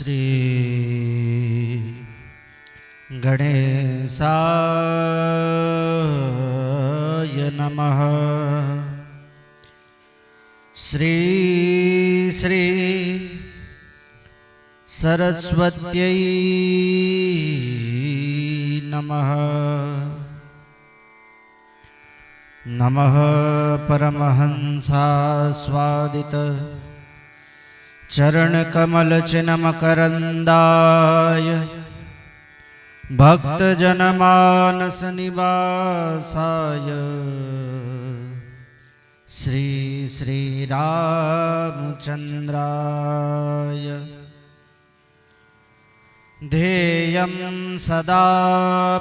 श्री गणेशाय नमः। श्री श्री सरस्वत्यै नमः। नमः परमहंसास्वादित चरणकमलचिन्मकरन्दाय भक्तजनमानसनिवासाय श्री श्रीरामचन्द्राय ध्येयं सदा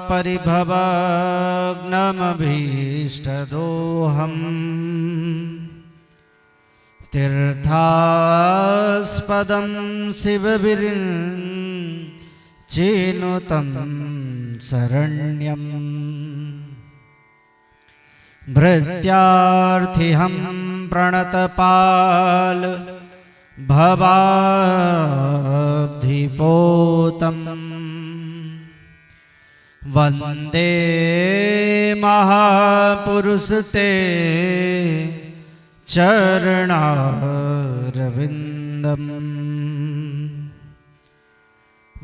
परिभवग्नमभीष्टदोहम् तीर्थास्पदं शिवविरिञ्चिनुतं शरण्यं भृत्यार्थिहं प्रणतपाल भवाब्धिपोतं वन्दे महापुरुषते चरणारविन्दम्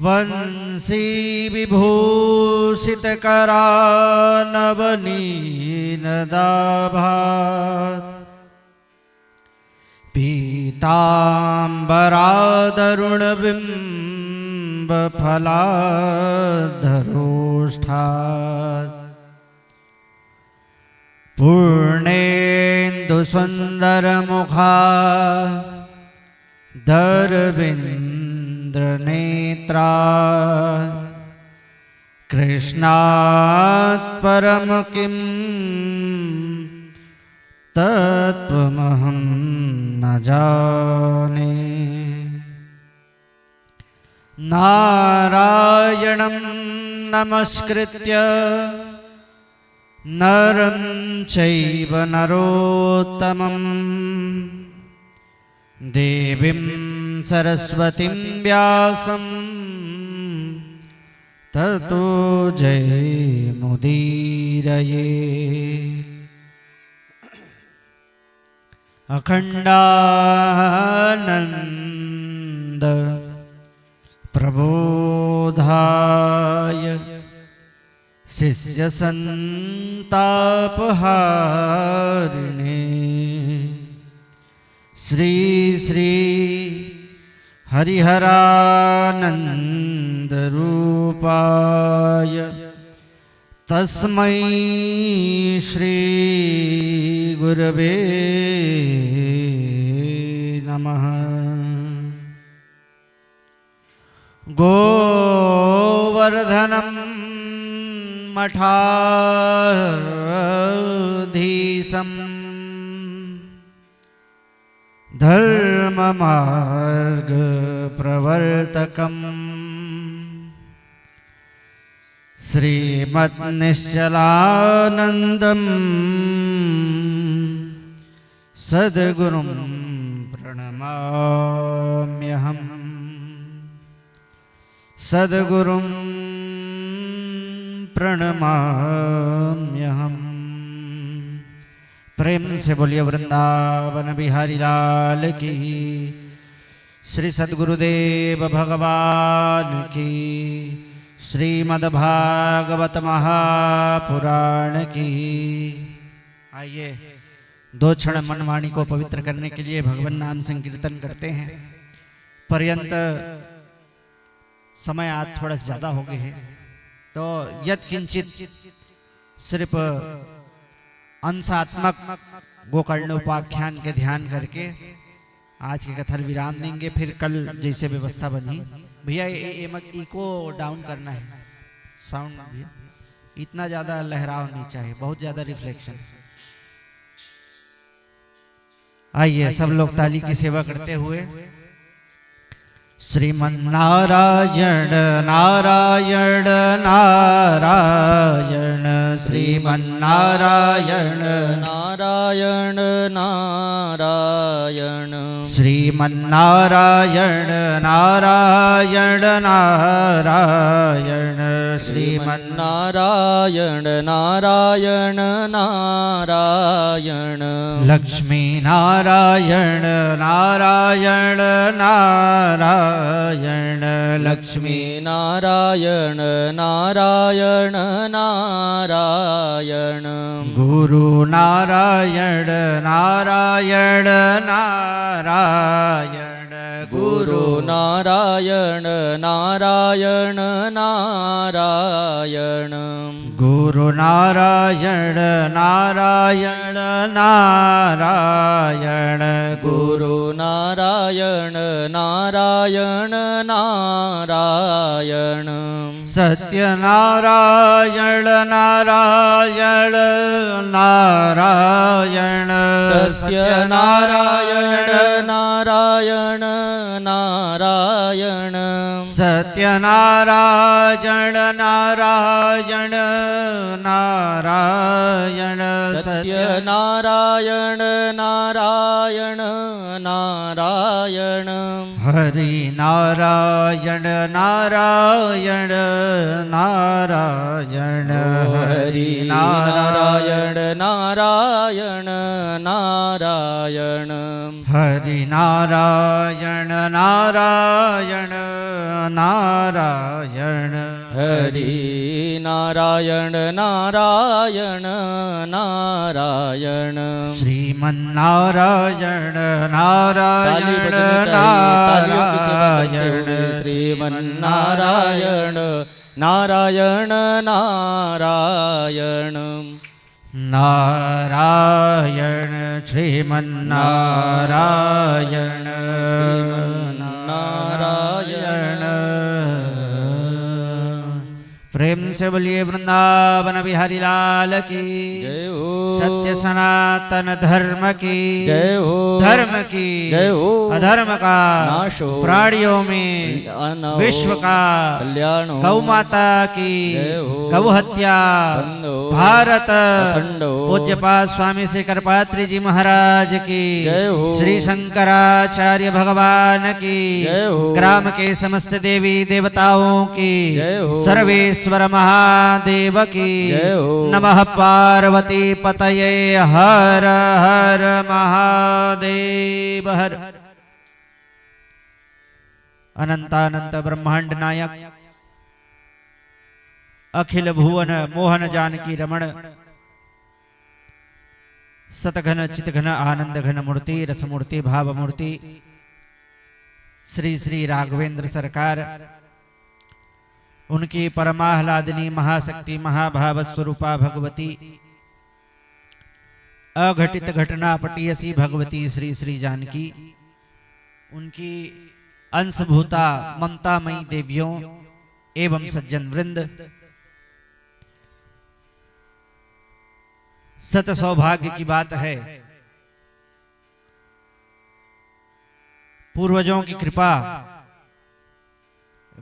वंशी विभूषितकरानवनीनदाभात् पीताम्बरादरुणबिम्बफलाधरोष्ठात् पूर्णेन्दुसुन्दरमुखा दरविन्द्रनेत्रा कृष्णात् परं किं तत्त्वमहं न जाने। नारायणं नमस्कृत्य नरं चैव नरोत्तमं देवीं सरस्वतीं व्यासं ततो जयमुदीरये। अखण्डानन्द प्रबोधाय शिष्यसन्तापहारिणे श्री श्री हरिहरानन्दरूपाय तस्मै श्री गुरवे नमः। गोवर्धनं मठाधीशं धर्ममार्गप्रवर्तकं श्रीमन्निश्चलानन्दं सद्गुरुं प्रणमाम्यहम्। सद्गुरुं प्रणमाम्यहम्। प्रेम से बोलिए वृंदावन बिहारी लाल की, श्री सद्गुरुदेव भगवान की, श्रीमद्भागवत महापुराण की। आइए दो क्षण मनवाणी को पवित्र करने के लिए भगवान नाम संकीर्तन करते हैं। पर्यंत समय आज थोड़ा ज्यादा हो गए हैं, तो यत्किंचित सिर्फ अंशात्मक गोकर्ण उपाख्यान के ध्यान करके आज की कथा विराम देंगे। फिर कल जैसे व्यवस्था बनी। भैया इको डाउन करना है साउंड भैया, इतना ज्यादा लहराव नहीं चाहिए, बहुत ज्यादा रिफ्लेक्शन। आइए सब लोग ताली की सेवा करते हुए श्रीमन्नारायण नारायण नारायण श्रीमन्नारायण नारायण नारायण श्रीमन्नारायण नारायण नारायण श्रीमन्नारायण नारायण नारायण लक्ष्मी नारायण नारायण नारायण लक्ष्मी नारायण नारायण नारायण गुरु नारायण नारायण नारायण गुरु नारायण नारायण नारायण गुरु नारायण नारायण नारायण गुरु नारायण नारायण नारायण सत्यनारायण नारायण नारायण सत्यनारायण नारायण नारायण सत्यनारायण नारायण नारायण सत्यनारायण नारायण नारायण हरि नारायण नारायण नारायण हरि नारायण नारायण नारायण हरि नारायण नारायण नारायण हरि नारायण नारायण नारायण श्रीमन्नारायण नारायण नारायण श्रीमन्नारायण नारायण नारायण नारायण श्रीमन्नारायण नारायण प्रेम से बोलिए वृंदावन बिहारी लाल की जय हो सत्य सनातन धर्म की जय हो धर्म की जय हो अधर्म का नाश हो प्राणियों में विश्व का कल्याण हो गौ माता की जय हो गौ हत्या बंद हो भारत अखंड हो पूज्यपाद स्वामी श्री करपात्री जी महाराज की जय हो श्री शंकराचार्य भगवान की जय हो ग्राम के समस्त देवी देवताओं की जय हो सर्वेश्वर महादेव की जय हो नमः पार्वती पतये हर हर महादेव हर अनंतानंत ब्रह्मांड नायक अखिल भुवन मोहन जानकी रमण सतघन चितघन आनंद घन मूर्ति रसमूर्ति भाव मूर्ति श्री श्री राघवेंद्र सरकार उनकी परमाह्लादिनी महाशक्ति महाभाव स्वरूपा भगवती अघटित घटना पटीयसी भगवती श्री श्री जानकी उनकी अंशभूता ममतामयी देवियों एवं सज्जन वृंद सत सौभाग्य की बात है पूर्वजों की कृपा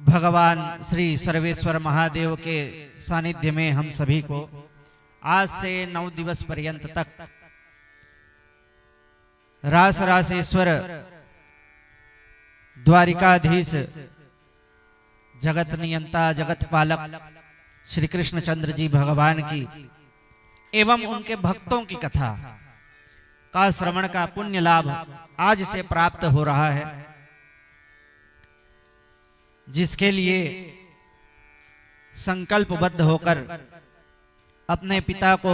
भगवान श्री सर्वेश्वर महादेव के सानिध्य में हम सभी को आज से 9 दिवस पर्यंत तक रास रासेश्वर द्वारिकाधीश जगत नियंता जगत पालक श्री कृष्णचंद्र जी भगवान की एवं उनके भक्तों की कथा का श्रवण का पुण्य लाभ आज से प्राप्त हो रहा है, जिसके लिए संकल्पबद्ध होकर अपने पिता को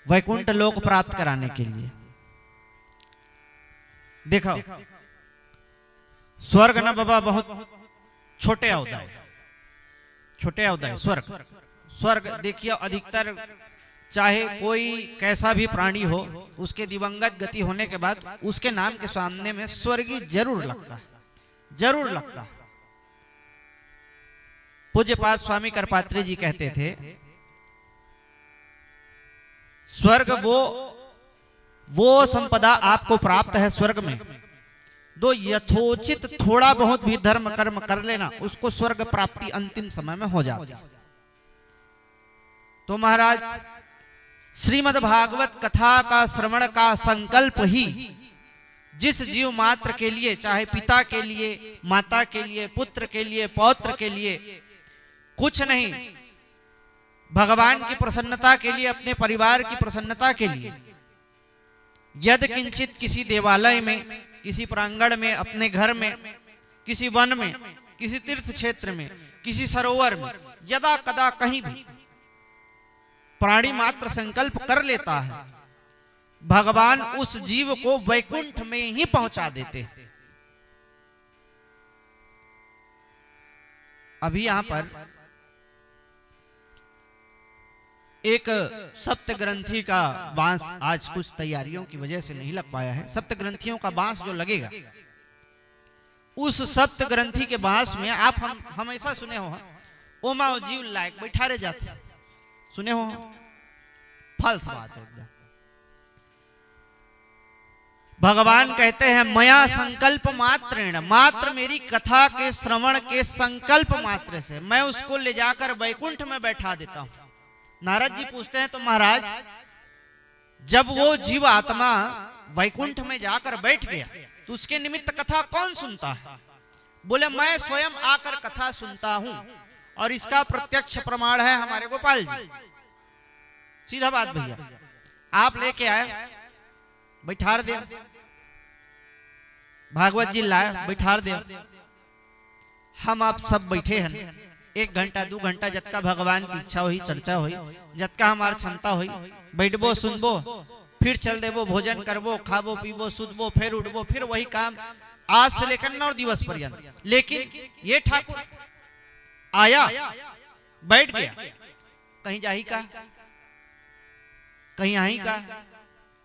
वैकुंठ लोक प्राप्त कराने के लिए देखो स्वर्ग न बाबा बहुत छोटे अवदाय स्वर्ग स्वर्ग देखिए अधिकतर चाहे कोई कैसा भी प्राणी हो उसके दिवंगत गति होने के बाद उसके नाम के सामने में स्वर्गीय जरूर लगता है पूज्यपाद स्वामी करपात्री जी कहते थे स्वर्ग वो संपदा आपको प्राप्त है स्वर्ग में दो यथोचित थोड़ा बहुत भी धर्म कर्म कर लेना उसको स्वर्ग प्राप्ति अंतिम समय में हो जाती है। तो महाराज श्रीमद् भागवत कथा का श्रवण का संकल्प ही जिस जीव मात्र के लिए, चाहे पिता के लिए, माता के लिए, पुत्र के लिए, पौत्र के लिए, कुछ नहीं, भगवान की प्रसन्नता के लिए, अपने परिवार की प्रसन्नता के लिए, यदि किंचित किसी देवालय में, किसी प्रांगण में, अपने घर में, किसी वन में, किसी तीर्थ क्षेत्र में, किसी सरोवर में, यदा कदा कहीं भी प्राणी मात्र संकल्प कर लेता है, भगवान उस जीव को वैकुंठ में ही पहुंचा देते हैं। अभी यहां पर एक सप्त ग्रंथी का बांस आज कुछ तैयारियों की वजह से नहीं लग पाया है। सप्त ग्रंथियों का बांस जो लगेगा, उस सप्त ग्रंथी के बांस में आप हम हमेशा सुने हो, ओमा जीव लायक बैठारे जाते, सुने हो, फल्स बात है एकदम। भगवान कहते हैं मया संकल्प मात्रेण, मात्र मेरी कथा के श्रवण के संकल्प मात्र से मैं उसको ले जाकर वैकुंठ में बैठा देता हूं। नारद जी पूछते हैं तो महाराज जब वो जीव आत्मा वैकुंठ में जाकर बैठ गया तो उसके निमित्त कथा कौन सुनता है? बोले मैं स्वयं आकर कथा सुनता हूं, और इसका प्रत्यक्ष प्रमाण है हमारे गोपाल जी। सीधा बात भैया, आप लेके आए, बैठार दे, भागवत जी लाए, बैठार दे, हम आप सब बैठे हैं, 1 घंटा 2 घंटा जतका भगवान की इच्छा हुई, चर्चा हुई, जतका हमार क्षमता हुई, बैठबो, सुनबो, फिर चल देबो, भोजन करबो, खाबो पीबो, सुतबो, फिर उठबो, फिर वही काम आज से लेकर 9 दिवस पर्यंत। लेकिन ये ठाकुर आया, बैठ गया, कहीं जाही का, कहीं आई का,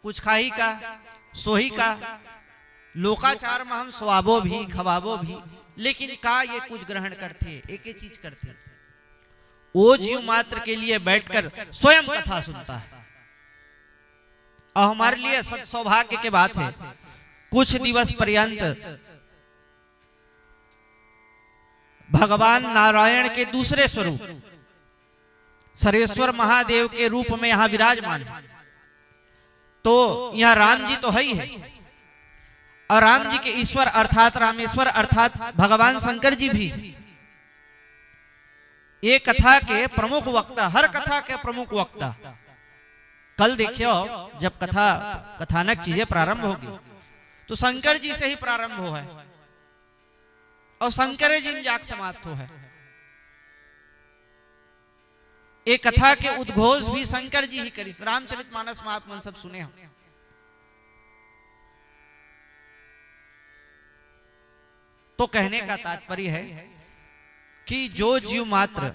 कुछ खाही का, सोही का, लोकाचार में हम स्वाबो भी, खवाबो भी, लेकिन का ये कुछ ग्रहण करते, एक ही चीज करते, वो जीव मात्र के लिए बैठकर स्वयं कथा सुनता है। और हमारे लिए सत सौभाग्य की बात है, कुछ दिवस पर्यंत भगवान नारायण के दूसरे स्वरूप सर्वेश्वर महादेव के रूप में यहां विराजमान है। तो यहां राम जी तो है ही है, और राम जी के ईश्वर अर्थात रामेश्वर अर्थात भगवान शंकर जी भी ये कथा के प्रमुख वक्ता, हर कथा के प्रमुख वक्ता। कल देखियो जब कथानक चीजें प्रारंभ होगी तो शंकर जी से ही प्रारंभ हो है, और शंकर जी में जाके समाप्त हो है। एक कथा के उद्घोष भी शंकर जी ही करी। रामचरितमानस में आप मन सब सुने हो। तो कहने का तात्पर्य है कि जो जीव मात्र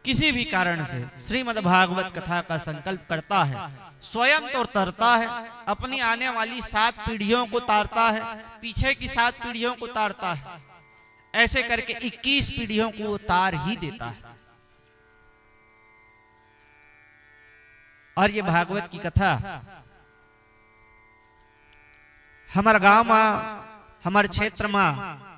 किसी भी कारण से श्रीमद् भागवत कथा का संकल्प करता है, स्वयं तो तरता है, अपनी आने वाली 7 पीढ़ियों को तारता है, पीछे की 7 पीढ़ियों को तारता है, ऐसे करके 21 पीढ़ियों को तार ही देता है। और ये भागवत की कथा हमारे गांव में, हमारे क्षेत्र में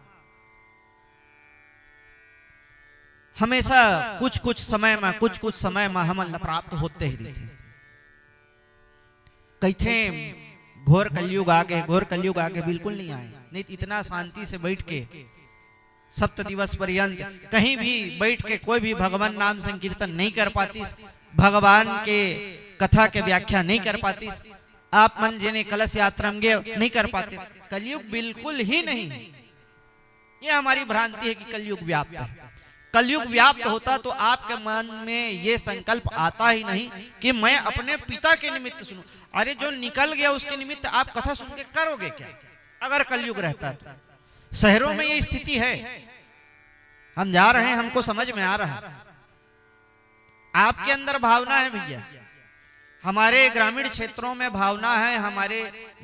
हमेशा कुछ कुछ समय में हमन प्राप्त होते ही रहते। कहते घोर कलयुग आगे, घोर कलयुग आगे बिल्कुल नहीं आए, नहीं इतना शांति से बैठ के 7 दिवस पर्यंत कहीं भी बैठ के कोई भी भगवान नाम संकीर्तन नहीं कर पाती, भगवान के कथा के व्याख्या नहीं कर पाती, आप मन जिन्हें कलश यात्रा में नहीं कर पाते। कलयुग बिल्कुल ही नहीं है। ये हमारी भ्रांति है कि कलयुग व्याप्त है। कलयुग व्याप्त होता तो आपके मन में ये संकल्प आता ही नहीं कि मैं अपने पिता के निमित्त सुनूं। अरे जो निकल गया उसके निमित्त आप कथा सुन के करोगे क्या अगर कलयुग रहता तो? शहरों में ये स्थिति है, हम जा रहे हैं, हमको समझ में आ रहा है। आपके अंदर भावना है भैया, हमारे ग्रामीण क्षेत्रों में भावना है, हमारे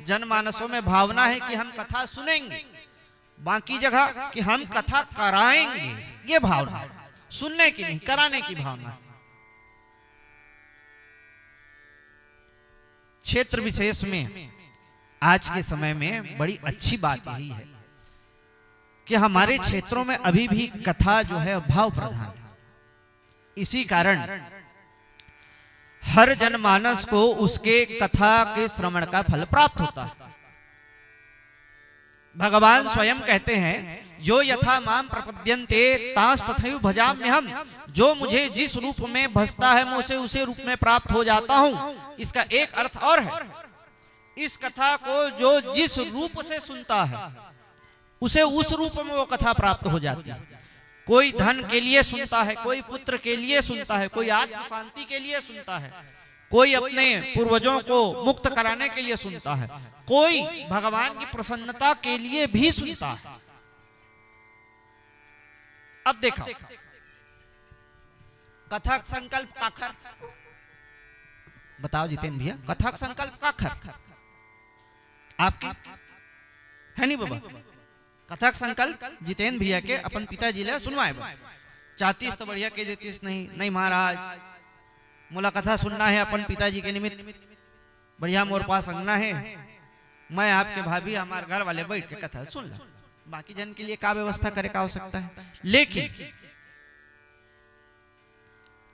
जनमानसों में भावना है कि हम कथा सुनेंगे, बाकी जगह कि हम कथा कराएंगे, ये भावना, सुनने की नहीं कराने की भावना। क्षेत्र विशेष में आज के समय में बड़ी अच्छी बात यही है कि हमारे क्षेत्रों में अभी भी कथा जो है भाव प्रधान है। इसी कारण हर जनमानस को उसके कथा के श्रवण का फल प्राप्त होता है। भगवान स्वयं कहते हैं यो यथा माम प्रपद्यन्ते तास तथैव भजाम्यहम्, जो मुझे जिस रूप में भजता है मैं उसे उसे रूप में प्राप्त हो जाता हूं। इसका एक अर्थ और है, इस कथा को जो जिस रूप से सुनता है उसे उस रूप में वो कथा प्राप्त हो जाती है। कोई धन के लिए सुनता है, कोई पुत्र के लिए सुनता है, कोई आत्म शांति के लिए सुनता है, कोई अपने पूर्वजों को मुक्त कराने के लिए सुनता है, कोई भगवान की प्रसन्नता के लिए भी सुनता है। अब देखो कथक संकल्प काखर, बताओ जितेंद्र भैया, कथक संकल्प काखर आपके है नहीं बाबा? कथक संकल्प जितेंद्र भैया के अपन पिताजी ले सुनवाए बा, चाहतीस तो बढ़िया कह देतीस, नहीं नहीं महाराज मोला कथा सुनना है अपन पिताजी के निमित्त, बढ़िया मोर पास अंगना है, मैं आपके भाभी हमारे घर वाले बैठ के कथा सुन ला, बाकी जन के लिए क्या व्यवस्था करे का हो सकता है। लेकिन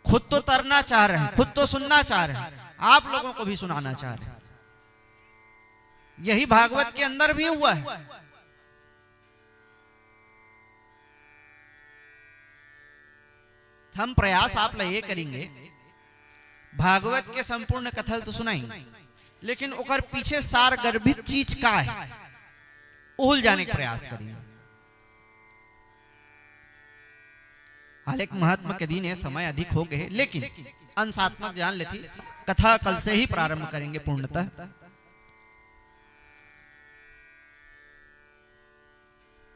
खुद तो तरना चाह रहे हैं, खुद तो सुनना चाह रहे हैं, आप लोगों को भी सुनाना चाह रहे हैं। यही भागवत के अंदर भी हुआ है। हम प्रयास आप ये करेंगे भागवत के संपूर्ण कथल तो सुनाएंगे, लेकिन ओकर पीछे सार गर्भित चीज का है उल जाने का प्रयास करेंगे। हालांकि महात्मा के दिन समय अधिक हो गए, लेकिन अंशात्मक जान लेती कथा कल से ही प्रारंभ करेंगे पूर्णतः।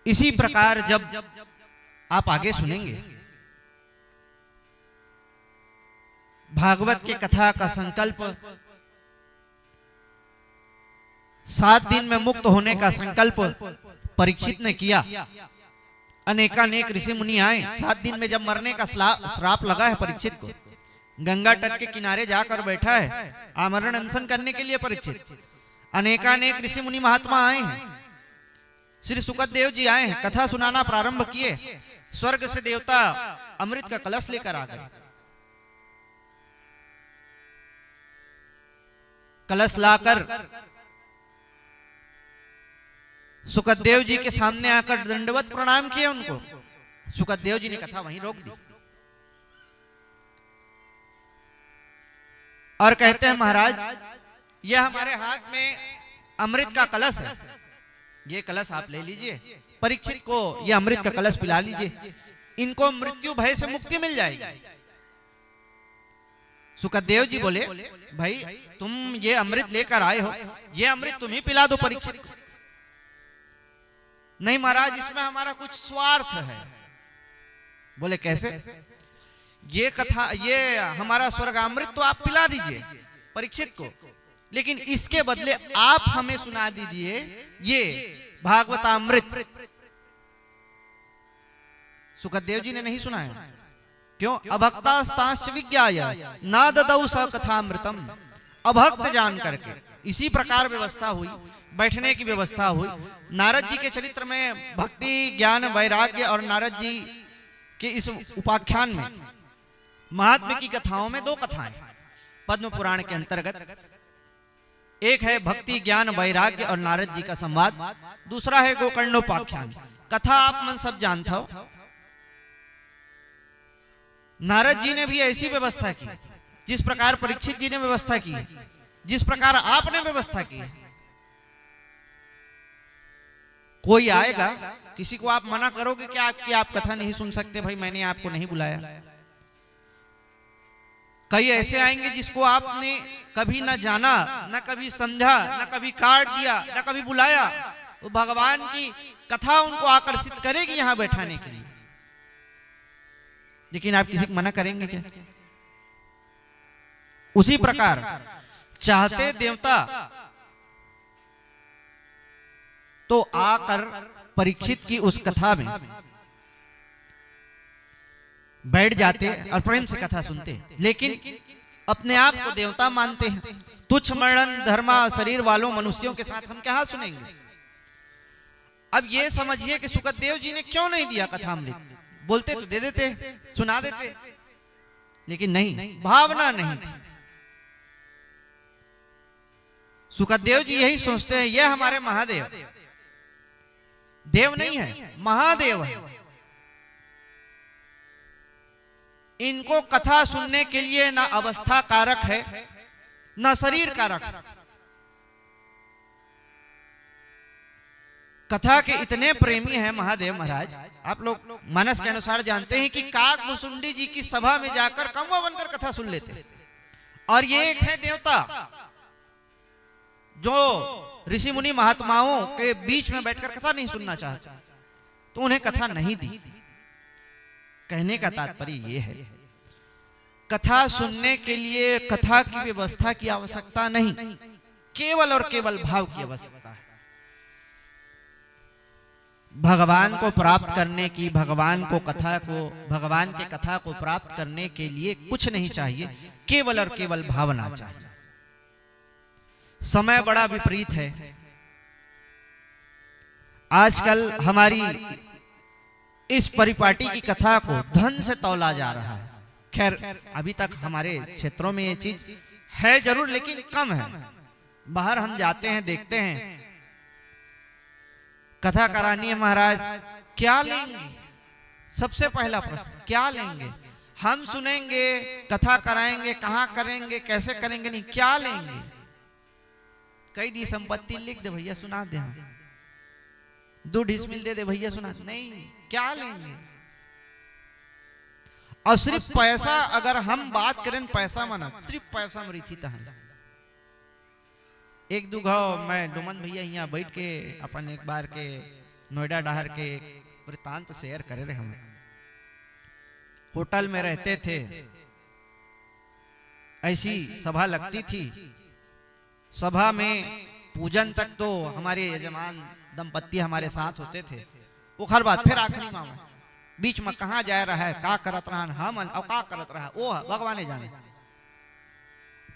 इसी प्रकार जब आप आगे सुनेंगे भागवत के कथा का संकल्प 7 दिन में मुक्त होने का संकल्प परीक्षित ने किया। अनेकानेक ऋषि मुनि आए, 7 दिन में जब मरने का श्राप लगा है परीक्षित को, गंगा तट के किनारे जाकर बैठा है आमरण अनशन करने के लिए परीक्षित। अनेकानेक ऋषि मुनि महात्मा आए हैं, श्री सुखदेव जी आए हैं, कथा सुनाना प्रारंभ किए। स्वर्ग से देवता अमृत का कलश लेकर आ गए, कलश लाकर सुखदेव जी के सामने आकर दंडवत प्रणाम किए उनको। सुखदेव जी ने कथा वहीं रोक दी और कहते हैं महाराज यह हमारे हाथ में अमृत का कलश है, ये कलश आप ले लीजिए, परीक्षित को यह अमृत का कलश पिला लीजिए, इनको मृत्यु भय से मुक्ति मिल जाएगी। सुखदेव जी बोले भाई तुम ये अमृत लेकर आए हो, ये अमृत तुम ही पिला दो परीक्षित को। नहीं महाराज इसमें हमारा कुछ स्वार्थ है। बोले कैसे? ये कथा ये हमारा स्वर्गामृत तो आप पिला दीजिए परीक्षित को, लेकिन इसके बदले आप हमें सुना दीजिए ये भागवतामृत। सुखदेव जी ने नहीं सुनाया, क्यों? अभक्तास्तांश्च विज्ञाय न ददौ स कथामृतम, अभक्त जान करके। इसी प्रकार व्यवस्था हुई, बैठने की व्यवस्था हुई। नारद जी के चरित्र में भक्ति ज्ञान वैराग्य और नारद जी के इस उपाख्यान में महात्म्य की कथाओं में 2 कथाएं पद्म पुराण के अंतर्गत, एक है भक्ति ज्ञान वैराग्य और नारद जी का संवाद, दूसरा है गोकर्णोपाख्यान। कथा आप मन सब जानता हो, नारद जी ने भी ऐसी व्यवस्था की जिस प्रकार परीक्षित जी ने व्यवस्था की, जिस प्रकार आपने व्यवस्था की। कोई आएगा, किसी को आप मना करोगे कि आप कथा नहीं सुन सकते, भाई मैंने आपको नहीं बुलाया। कई ऐसे आएंगे जिसको आपने कभी ना जाना, ना कभी समझा, ना कभी काट दिया, ना कभी बुलाया, वो भगवान की कथा उनको आकर्षित करेगी यहां बैठाने के लिए, लेकिन आप किसी को मना करेंगे क्या? उसी प्रकार चाहते देवता तो आकर परीक्षित की उस कथा में बैठ जाते और प्रेम से कथा सुनते, लेकिन अपने आप को देवता मानते हैं। तुच्छ मरण धर्मा शरीर वालों मनुष्यों के साथ हम क्या सुनेंगे? अब ये समझिए कि सुखदेव जी ने क्यों नहीं दिया कथामृत। बोलते तो दे देते, सुना देते, लेकिन नहीं, भावना नहीं थी। सुखदेव जी यही सोचते हैं, ये हमारे महादेव, देव नहीं है, महादेव है। इनको कथा सुनने के लिए ना अवस्था कारक है ना शरीर कारक। कथा के इतने प्रेमी हैं महादेव महाराज, आप लोग मानस के अनुसार जानते हैं कि काक मुसुंडी जी की सभा में जाकर कौवा बनकर कथा सुन लेते। और ये एक है देवता जो ऋषि मुनि महात्माओं के बीच में बैठकर कथा नहीं सुनना चाहता, तो उन्हें कथा नहीं दी। कहने का तात्पर्य यह है, कथा सुनने के लिए कथा की व्यवस्था की आवश्यकता नहीं, केवल और केवल भाव की आवश्यकता है। भगवान को प्राप्त करने की, भगवान को कथा को, भगवान के कथा को प्राप्त करने के लिए कुछ नहीं चाहिए, केवल और केवल भावना चाहिए। समय बड़ा विपरीत है। आजकल हमारी इस परिपाटी की कथा को धन से तौला जा रहा है। खैर अभी तक हमारे क्षेत्रों में ये चीज है जरूर, लेकिन कम है। बाहर हम जाते हैं, देखते हैं, कथा करानी है महाराज, क्या लेंगे? सबसे पहला प्रश्न, क्या लेंगे? हम सुनेंगे, कथा कराएंगे, कहां करेंगे, कैसे करेंगे, नहीं, क्या लेंगे? कई दी संपत्ति लिख दे भैया, सुना दे, 2 डिसमिल दे दे भैया, सुना, नहीं, क्या लेंगे? और सिर्फ पैसा, अगर हम बात करें पैसा मना, सिर्फ पैसा मरी थी तहन। एक दो घाव मैं डुमन भैया यहाँ बैठ के अपन एक बार के नोएडा डहर के वृतांत शेयर करे रहे। हम होटल में रहते थे, ऐसी सभा लगती थी, सभा में पूजन तक तो हमारे यजमान दंपत्ति हमारे साथ होते थे। वो हर बात फिर आखिरी मामा बीच में कहाँ जा रहा है, का करत रहा हम और का करत रहा वो भगवान जाने।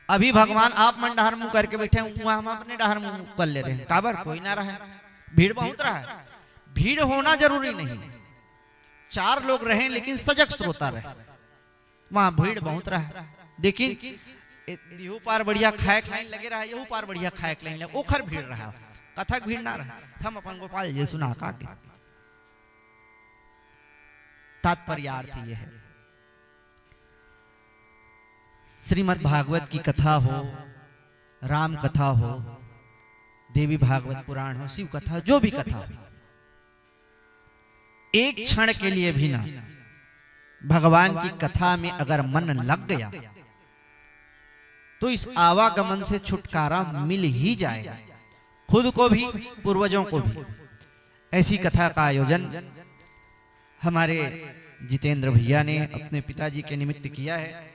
अभी भगवान आप मन डहर मुंह करके बैठे, हम अपने डहर मुंह कर ले रहे हैं, काबर कोई ना रहे, भीड़ बहुत रहा है। भीड़ होना जरूरी नहीं, 4 लोग रहे लेकिन सजग श्रोता रहे, वहां भीड़ बहुत रहा। देखिए यहू पार बढ़िया खाए लाइन लगे रहा, यहू पार बढ़िया खाए लाइन लगे, ओखर भीड़ रहा, कथक भीड़ ना रहा। हम अपन गोपाल जी सुना का के तात्पर्यार्थ ये है, श्रीमद् भागवत की कथा हो, राम कथा हो, देवी भागवत पुराण हो, शिव कथा, जो भी कथा हो, एक क्षण के लिए भी ना भगवान की कथा में अगर मन लग गया तो इस आवागमन से छुटकारा मिल ही जाएगा, खुद को भी पूर्वजों को भी। ऐसी कथा का आयोजन हमारे जितेंद्र भैया ने अपने पिताजी के निमित्त किया है।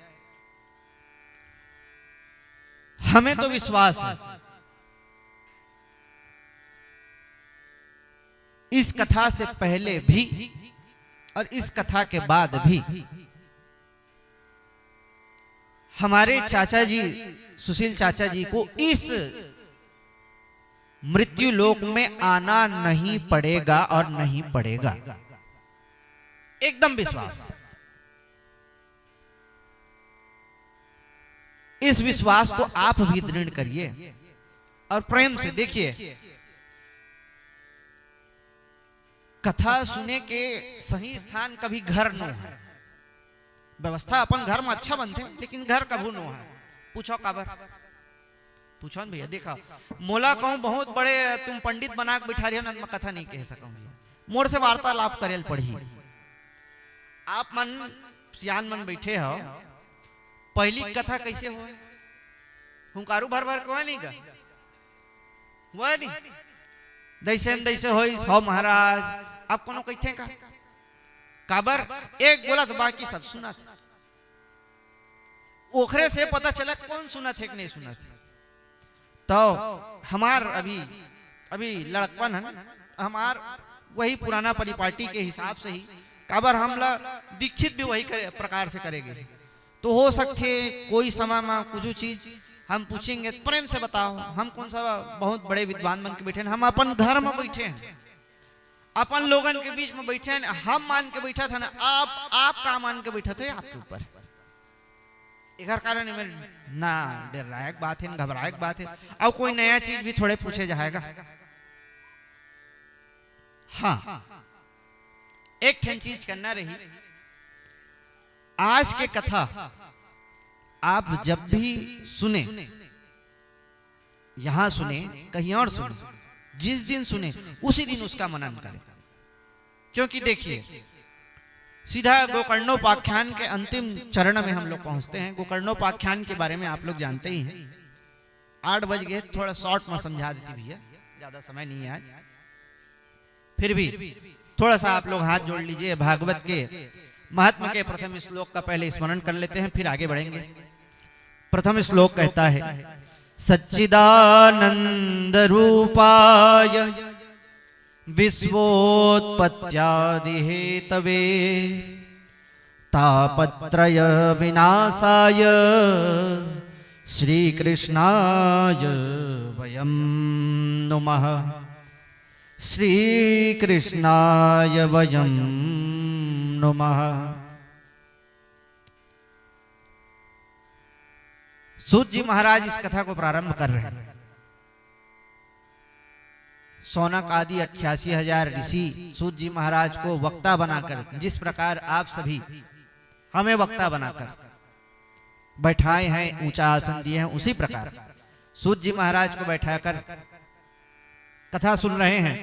हमें तो विश्वास है इस कथा से पहले भी और इस कथा के बाद भी हमारे चाचा जी, सुशील चाचा जी को इस मृत्यु लोक में आना नहीं पड़ेगा और नहीं पड़ेगा, एकदम विश्वास। इस विश्वास को आप भी दृढ़ करिए और प्रेम से देखिए। कथा सुने के सही स्थान कभी घर न है, व्यवस्था अपन घर में अच्छा बनते, लेकिन घर कभू न है। पूछो काबर, पूछो न भैया, देखा मोला कहूं बहुत बड़े तुम पंडित बना के बिठा रहे हो ना, मैं कथा नहीं कह सकूं, मोर से वार्तालाप करेल पड़ी। आप मन सियान मन बैठे हो, पहली कथा कैसे हो, हुंकारू भर भर को नहीं का हुआ नहीं, दैसे हो महाराज, आप कोनो कहते का काबर एक बोला तो बाकी सब सुना था, ओखरे से पता चला कौन सुना थे कि नहीं सुना थे। तो हमार अभी लड़कपन है, हमार वही पुराना परिपाटी के हिसाब से ही काबर हम ला दीक्षित भी वही प्रकार से करेंगे। तो हो सकते कोई समय में कुछ चीज हम पूछेंगे, प्रेम से बताओ, हम कौन सा बहुत बड़े विद्वान बन के बैठे हैं, हम अपन घर में बैठे हैं, अपन लोगन के बीच में बैठे हैं। हम मान के बैठा था ना, आप का मान के बैठा थे, आपके ऊपर एकर कारण में ना डरायक बात है, घबरायक बात है। अब कोई नया चीज भी थोड़े पूछे जाएगा। हाँ, एक ठन चीज करना रही, आज के कथा आप जब भी सुने, यहां सुने, कहीं और सुने, जिस दिन सुने उसी दिन उसका मनन करें। क्योंकि देखिए, सीधा गोकर्णोपाख्यान के अंतिम चरण में हम लोग पहुंचते हैं। गोकर्णोपाख्यान के बारे में आप लोग जानते ही हैं। 8 बज गए, थोड़ा शॉर्ट में समझा देती भैया, ज्यादा समय नहीं है आज। फिर भी थोड़ा सा आप लोग हाथ जोड़ लीजिए, भागवत के महात्मा के प्रथम श्लोक का पहले स्मरण कर लेते हैं, फिर आगे बढ़ेंगे। प्रथम श्लोक कहता है, सच्चिदानंद रूपाय विश्वोत्पत्त्यादि हेतवे तापत्रय विनाशाय श्री कृष्णाय वयं नुमः। श्री कृष्णाय वयं नुमः। सूत जी महाराज इस कथा को प्रारंभ कर रहे हैं। सौनक आदि 88,000 ऋषि सूत जी महाराज को वक्ता बनाकर, जिस प्रकार आप सभी हमें वक्ता बनाकर बैठाए हैं, ऊंचा आसन दिए हैं, उसी प्रकार सूत जी महाराज को बैठाकर कथा सुन रहे हैं।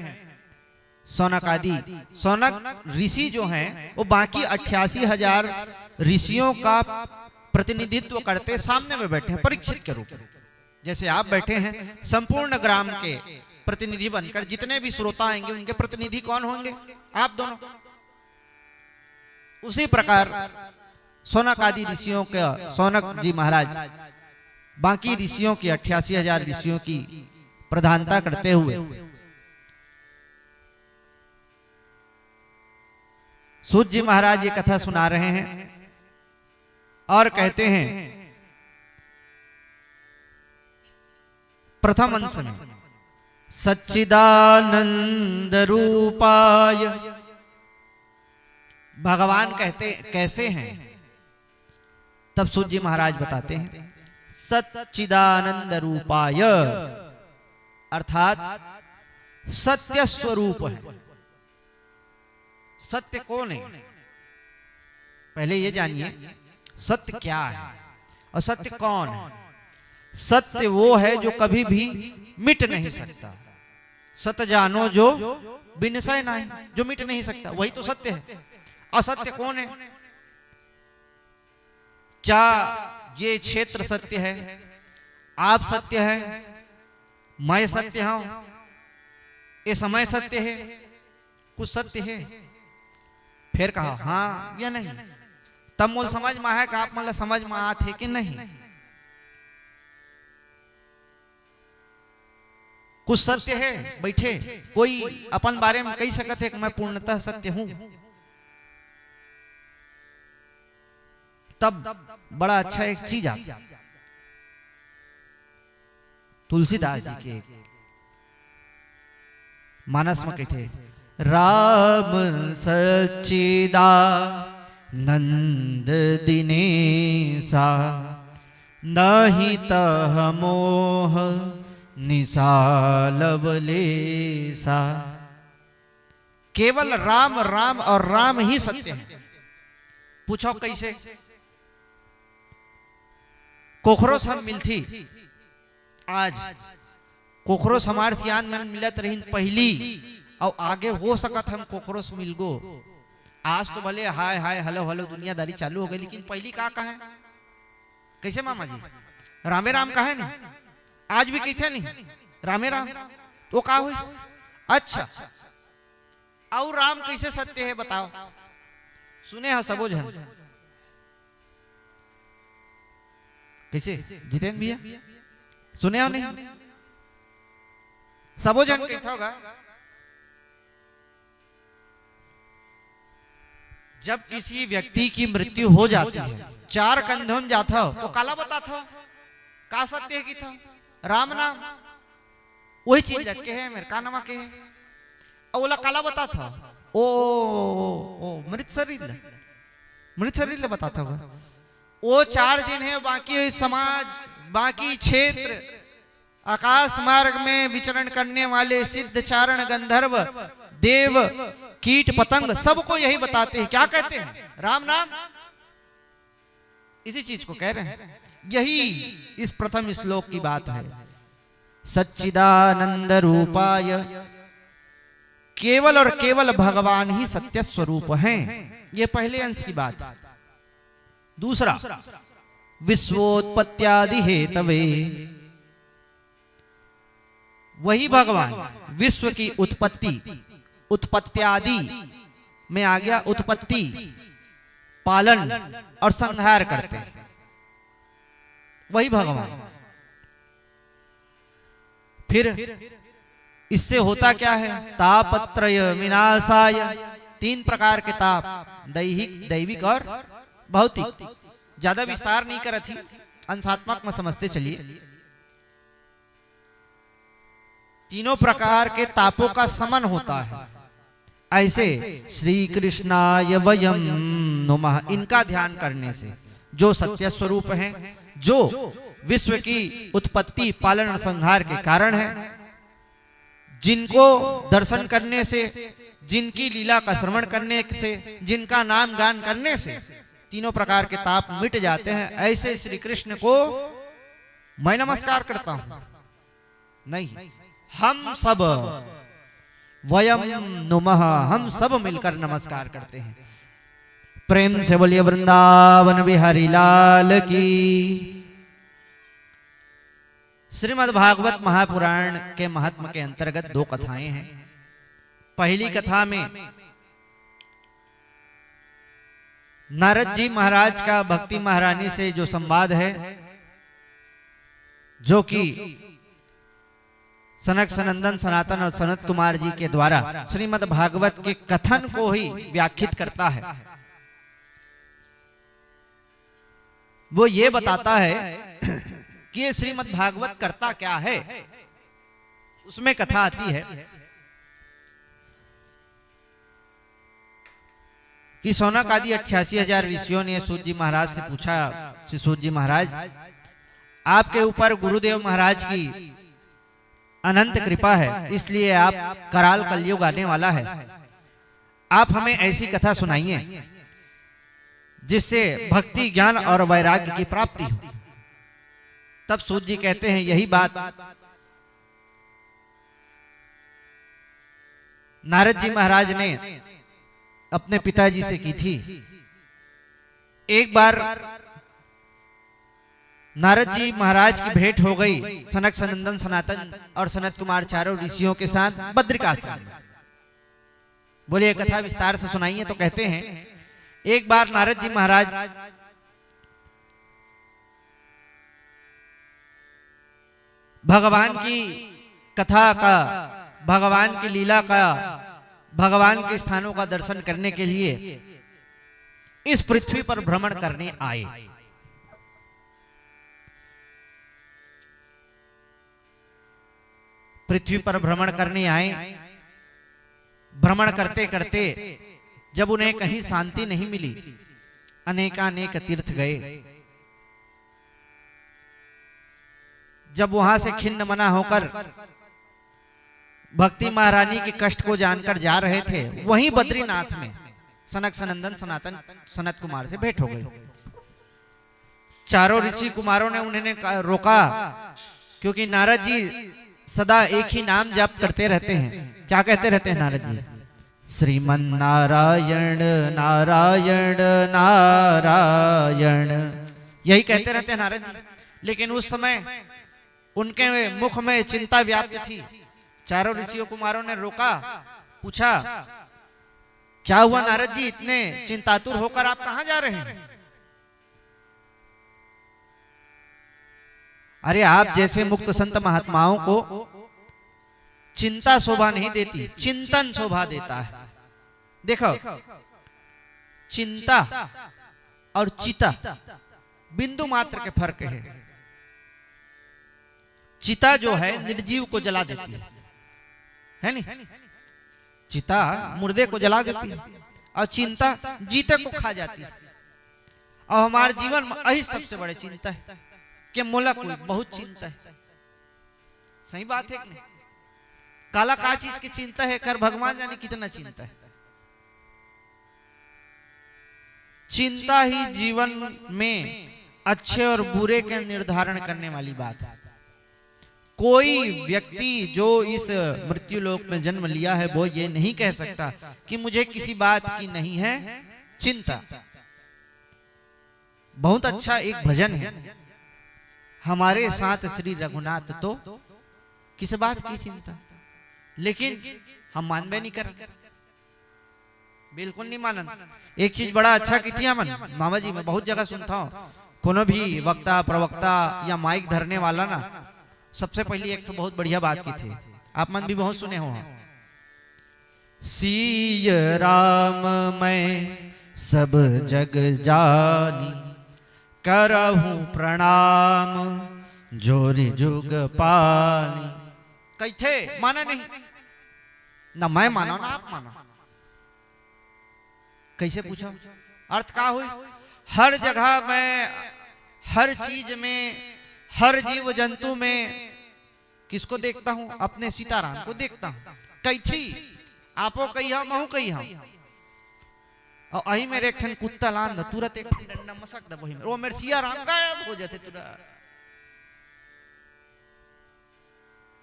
सौनक आदि, सौनक ऋषि जो हैं वो बाकी 88,000 ऋषियों का प्रतिनिधित्व करते सामने में बैठे हैं, परीक्षित के रूप में। जैसे आप बैठे हैं संपूर्ण ग्राम के प्रतिनिधि बनकर, जितने भी श्रोता आएंगे उनके प्रतिनिधि कौन होंगे? आप दोनों। उसी प्रकार सौनक आदि ऋषियों का, सौनक जी महाराज बाकी ऋषियों की 88,000 ऋषियों की प्रधानता करते हुए सूत जी महाराज ये कथा सुना रहे हैं और कहते हैं प्रथम अंश में, सच्चिदानंद रूपाय, भगवान कहते कैसे हैं? तब सूत जी महाराज बताते हैं, सच्चिदानंद रूपाय अर्थात सत्य स्वरूप है। सत्य कौन है? पहले ये जानिए सत्य क्या है और सत्य कौन है। सत्य वो है जो कभी भी मिट नहीं सकता। सत्य जानो जो बिनसय नहीं, जो मिट नहीं सकता, वही तो सत्य है। असत्य कौन है? क्या ये क्षेत्र सत्य है? आप सत्य है? मैं सत्य हूं? ये समय सत्य है? कुछ सत्य है? फिर कहा हाँ या नहीं, तब मोल समझ में है कि आप मतलब समझ में आते है कि नहीं। कुछ सत्य है, बैठे कोई अपन बारे में कह सकते है कि मैं पूर्णतः सत्य हूं, तब बड़ा अच्छा एक चीज आता। तुलसीदास जी के मानस में कहते, राम सच्चिदानंद दिनेशा नहीं तह मोह निसालवलेसा। केवल राम राम और राम ही सत्य है। पूछो कैसे? कोखरोस हम मिलती आज, कोखरोस हमारे सियान में मिलत रही पहली, और आगे हो सकत हम कोखरोस मिल गो। आज तो भले हाय हाय हेलो हेलो दुनियादारी चालू हो गई, लेकिन पहली का कहा है? कैसे मामा जी? रामे राम कहा है ना, आज भी कहते नहीं रामे राम, तो का हुई? अच्छा, और राम कैसे सत्य है बताओ? सुने हो सबो जन? कैसे जितेंद्र भैया सुने हो नहीं? सबो जन कहता होगा जब किसी व्यक्ति की मृत्यु हो जाती है, 4 कंधों में जाता हो तो काला बताता हो का सत्य है कि था राम नाम, वही चीज रखे है मेरे का नाम के है, और बोला काला बताता ओ मृत शरीर बताता होगा। वो 4 दिन है, बाकी समाज, बाकी क्षेत्र, आकाश मार्ग में विचरण करने वाले सिद्ध चारण गंधर्व देव कीट पतंग सबको यही बताते हैं। क्या कहते हैं? राम नाम, इसी चीज को कह रहे हैं। यही इस प्रथम श्लोक की बात है। सच्चिदानंद रूपाय, केवल और केवल भगवान ही सत्य स्वरूप हैं। ये पहले अंश की बात है। दूसरा, विश्वोत्पत्त्यादि हेतवे, वही भगवान विश्व की उत्पत्ति, उत्पत्त्यादि में आ गया उत्पत्ति, पालन और संहार करते हैं, वही भगवान। फिर इससे होता क्या है? तापत्रय विनाशाय, 3 प्रकार के ताप, दैहिक, दैविक और भौतिक। ज्यादा विस्तार नहीं करत ही, अंशात्मक में समझते चलिए। तीनों प्रकार के तापों का समन होता है। ऐसे श्री कृष्णाय वयम नमः, इनका ध्यान करने से, जो सत्य स्वरूप हैं, जो विश्व की उत्पत्ति, पालन और संहार के कारण है, जिनको दर्शन करने से, जिनकी लीला का श्रवण करने से, जिनका नाम गान करने से तीनों प्रकार के ताप मिट जाते हैं, ऐसे श्री कृष्ण को मैं नमस्कार करता हूं। नहीं, हम सब, वयम नुमः, हम सब मिलकर नमस्कार करते हैं। प्रेम से बोलिए वृंदावन बिहारी लाल की। श्रीमद् भागवत महापुराण के महात्म के अंतर्गत 2 कथाएं हैं। पहली कथा में नारद जी महाराज का भक्ति महारानी से जो संवाद है, जो कि सनक सनंदन सनातन और सनत कुमार जी के द्वारा श्रीमद् भागवत के कथन को ही व्याख्यात करता है। वो ये बताता है कि ये श्रीमद् भागवत करता क्या है। उसमें कथा आती है कि सौनक आदि 88,000 ऋषियों ने सूत जी महाराज से पूछा, श्री सूत जी महाराज, आपके ऊपर गुरुदेव महाराज की अनंत कृपा है, इसलिए आप कराल कलयुग आने वाला है, आप हमें ऐसी कथा सुनाइए जिससे भक्ति, ज्ञान और वैराग्य की प्राप्ति हो। तब सूत जी कहते हैं, यही बात नारद जी महाराज ने अपने पिताजी से की थी। एक बार नारद जी महाराज की भेंट हो गई सनक सनंदन सनातन और सनत कुमार चारों ऋषियों के साथ बद्रिकाश्रम में। बोलिए कथा विस्तार से सुनाइए। तो कहते हैं, एक बार नारद जी महाराज भगवान की कथा का, भगवान की लीला का, भगवान के स्थानों का दर्शन करने के लिए इस पृथ्वी पर भ्रमण करने आए। पृथ्वी पर भ्रमण करने आए। भ्रमण करते करते जब उन्हें कहीं शांति नहीं मिली, अनेकानेक तीर्थ गए। जब वहां से खिन्न मना होकर भक्ति महारानी के कष्ट को जानकर जा रहे थे, वहीं बद्रीनाथ में सनक सनंदन सनातन सनत कुमार से भेंट हो गई। चारों ऋषि कुमारों ने उन्हें रोका, क्योंकि नारद जी सदा एक ही नाम जाप करते रहते हैं। क्या कहते रहते हैं नारद जी? श्रीमन नारायण नारायण नारायण, यही कहते रहते हैं नारद जी। लेकिन उस समय उनके मुख में चिंता व्याप्त थी। चारों ऋषियों कुमारों ने रोका, पूछा, क्या हुआ नारद जी, इतने चिंतातुर होकर आप कहां जा रहे हैं? अरे आप जैसे मुक्त संत महात्माओं को चिंता शोभा नहीं देती, चिंतन शोभा देता है। देखो, चिंता और चिता बिंदु मात्र के फर्क है। चिता जो है निर्जीव को जला देती है नहीं? चिता मुर्दे को जला देती है और चिंता जीते को खा जाती है। और हमारे जीवन में यही सबसे बड़े चिंता है कि मोला कोई बहुत चिंता है। सही बात है कि नहीं? काला का चीज की चिंता है, कर भगवान जाने कितना चिंता है। चिंता ही जीवन में अच्छे और बुरे का निर्धारण करने वाली बात है। कोई व्यक्ति जो इस मृत्यु लोक में जन्म लिया है वो ये नहीं कह सकता कि मुझे किसी बात की नहीं है चिंता। बहुत अच्छा एक भजन है, हमारे साथ श्री रघुनाथ तो किस बात की चिंता, लेकिन हम मानवे नहीं कर, बिल्कुल नहीं मानन। एक चीज बड़ा अच्छा की थी मन मामा जी, मैं बहुत जगह सुनता हूँ, कोनो भी वक्ता प्रवक्ता या माइक धरने वाला ना सबसे पहले एक तो बहुत बढ़िया बात की थी, आप मन भी बहुत सुने हो, सिय राम मैं सब जग जानी, करहूं प्रणाम जोरी जुग पानी। कही थे माना नहीं ना, मैं माना ना आप माना। कैसे पूछा? अर्थ का हुई? हर जगह में, हर चीज में, हर जीव जंतु में किसको देखता हूं? अपने सीताराम को देखता हूं। कही थी आपो कही हम, महू कही हम, और अही मेरे एक ठन कुत्ता लान तुरंत एक ठन डंडा मसक दे, वही वो मेरे सिया राम गायब हो जाते तुरंत।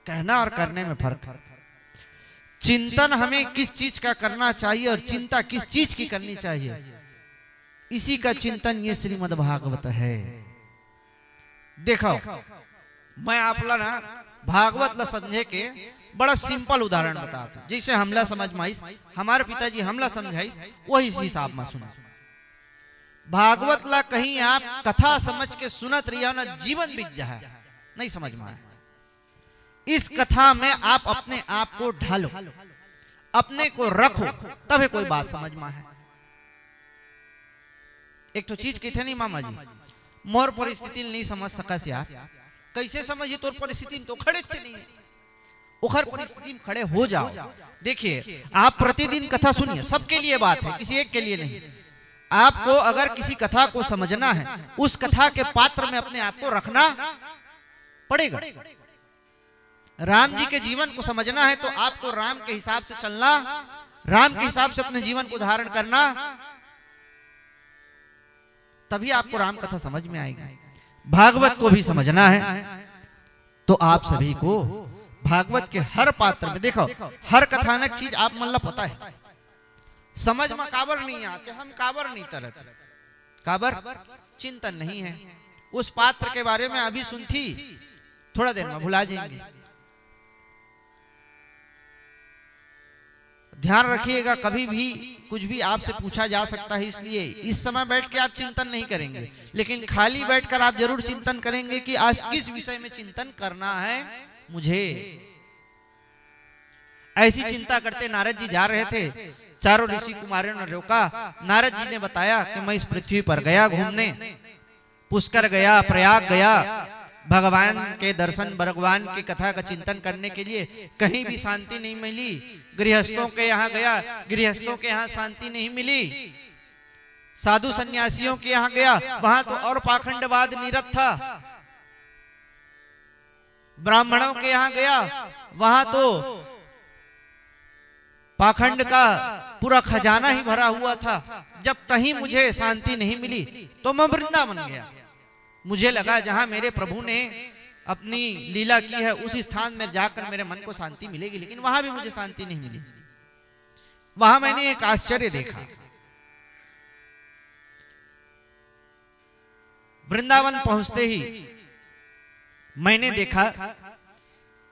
कहना और करने में फर्क। चिंतन हमें किस चीज का करना चाहिए और चिंता किस चीज की करनी चाहिए, इसी का चिंतन ये श्रीमद् भागवत है। देखो मैं आप ला ना भागवत ला समझे के बड़ा सिंपल उदाहरण बताता, जैसे हमला समझ में हमारे पिताजी हमला समझाई वही हिसाब में सुना। भागवत ला कहीं आप कथा समझ के सुनत रहिए ना, जीवन बीत जाए नहीं समझ में आए। इस कथा में आप अपने आप को ढालो, अपने को रखो, तभी कोई बात समझ में है। एक तो चीज कहते नहीं मामा जी, मोर परिस्थिति नहीं समझ सका यार, कैसे समझिए? तोर परिस्थिति तो खड़े नहीं है, उखर परिस्थिति में खड़े हो जाओ। देखिए आप प्रतिदिन कथा सुनिए, सबके लिए बात है, किसी एक के लिए नहीं। आपको अगर किसी कथा को समझना है, उस कथा के पात्र में अपने आप को रखना पड़ेगा। राम जी के जीवन को समझना है तो आपको राम के हिसाब से चलना, राम के हिसाब से अपने जीवन को धारण करना, तभी आपको राम कथा समझ में आएगी। भागवत को भी समझना है तो आप सभी को भागवत के हर पात्र में देखो, हर कथानक चीज आप मन ला पता है, समझ में काबर नहीं आते, हम काबर नहीं तरत, काबर चिंतन नहीं है। उस पात्र के बारे में अभी सुनती, थोड़ा देर में भुला जाएंगे। ध्यान रखिएगा, कभी भी कुछ भी आपसे पूछा जा सकता है, इसलिए इस समय बैठ के आप चिंतन नहीं करेंगे, लेकिन खाली बैठकर आप जरूर चिंतन करेंगे कि आज किस विषय में चिंतन करना है मुझे। ऐसी चिंता करते नारद जी जा रहे थे, चारों ऋषि कुमारों ने रोका। नारद जी ने बताया कि मैं इस पृथ्वी पर गया घूमने, पुष्कर गया, प्रयाग गया, भगवान के दर्शन, भगवान की कथा का चिंतन करने के लिए, कहीं भी शांति नहीं मिली। गृहस्थों के यहाँ गया, गृहस्थों के यहाँ शांति नहीं मिली। साधु सन्यासियों के यहाँ गया, वहां तो और पाखंडवाद नीरत था। ब्राह्मणों के यहाँ गया, वहां तो पाखंड का पूरा खजाना ही भरा हुआ था। जब कहीं मुझे शांति नहीं मिली तो मैं वृंदावन गया। मुझे लगा जहां मेरे प्रभु ने अपनी लीला की है उस स्थान में जाकर मेरे मन को शांति मिलेगी, लेकिन वहां भी मुझे शांति नहीं मिली। वहां मैंने एक आश्चर्य देखा। वृंदावन पहुंचते ही मैंने देखा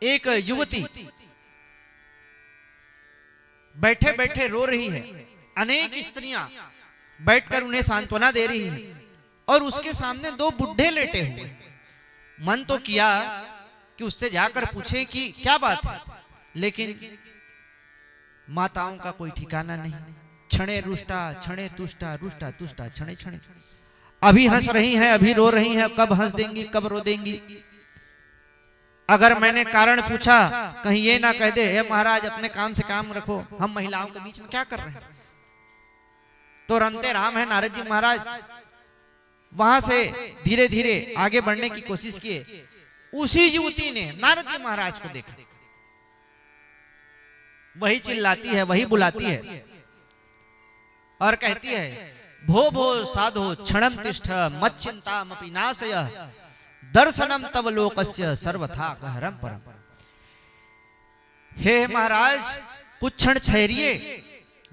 एक युवती बैठे बैठे रो रही है। अनेक स्त्रियां बैठकर उन्हें सांत्वना दे रही हैं और उसके सामने दो बुढ़े लेटे हुए। मन तो किया कि उससे जाकर पूछे कि क्या बात है, लेकिन माताओं का कोई ठिकाना नहीं। क्षणे रुष्टा, क्षणे तुष्टा, रुष्टा तुष्टा, क्षणे क्षणे। अभी हंस रही हैं, अभी रो रही हैं, कब हंस देंगी, कब रो देंगी। अगर मैंने कारण पूछा, कहीं ये ना कह दे हे महाराज अपने काम से काम रखो, हम महिलाओं के बीच में क्या कर रहे हैं। तो रमते राम है नारद जी महाराज, वहां से धीरे धीरे आगे बढ़ने की कोशिश किए। उसी युवती ने नारद जी महाराज को देखा, वही चिल्लाती है, वही बुलाती है और कहती है, भो भो साधो क्षणम तिष्ठ मत चिंतामपि नाशय दर्शनम तव लोकस्य सर्वथा गहरम परम। हे महाराज, कुछ क्षण ठहरिए,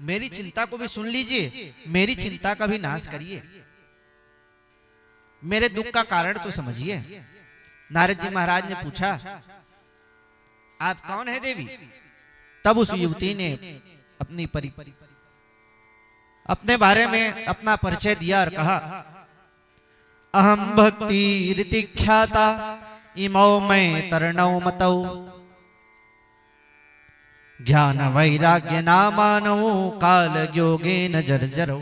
मेरी चिंता को भी सुन लीजिए, मेरी चिंता का भी नाश करिए, मेरे दुख का कारण तो समझिए। नारद जी महाराज ने पूछा, आप कौन है देवी? तब उस युवती ने अपने बारे में अपना परिचय दिया और कहा, अहम भक्ति रीति ख्याता इमौ मैं तरणौ मतौ ज्ञान वैराग्य नामानो काल योगे न जर्जरो।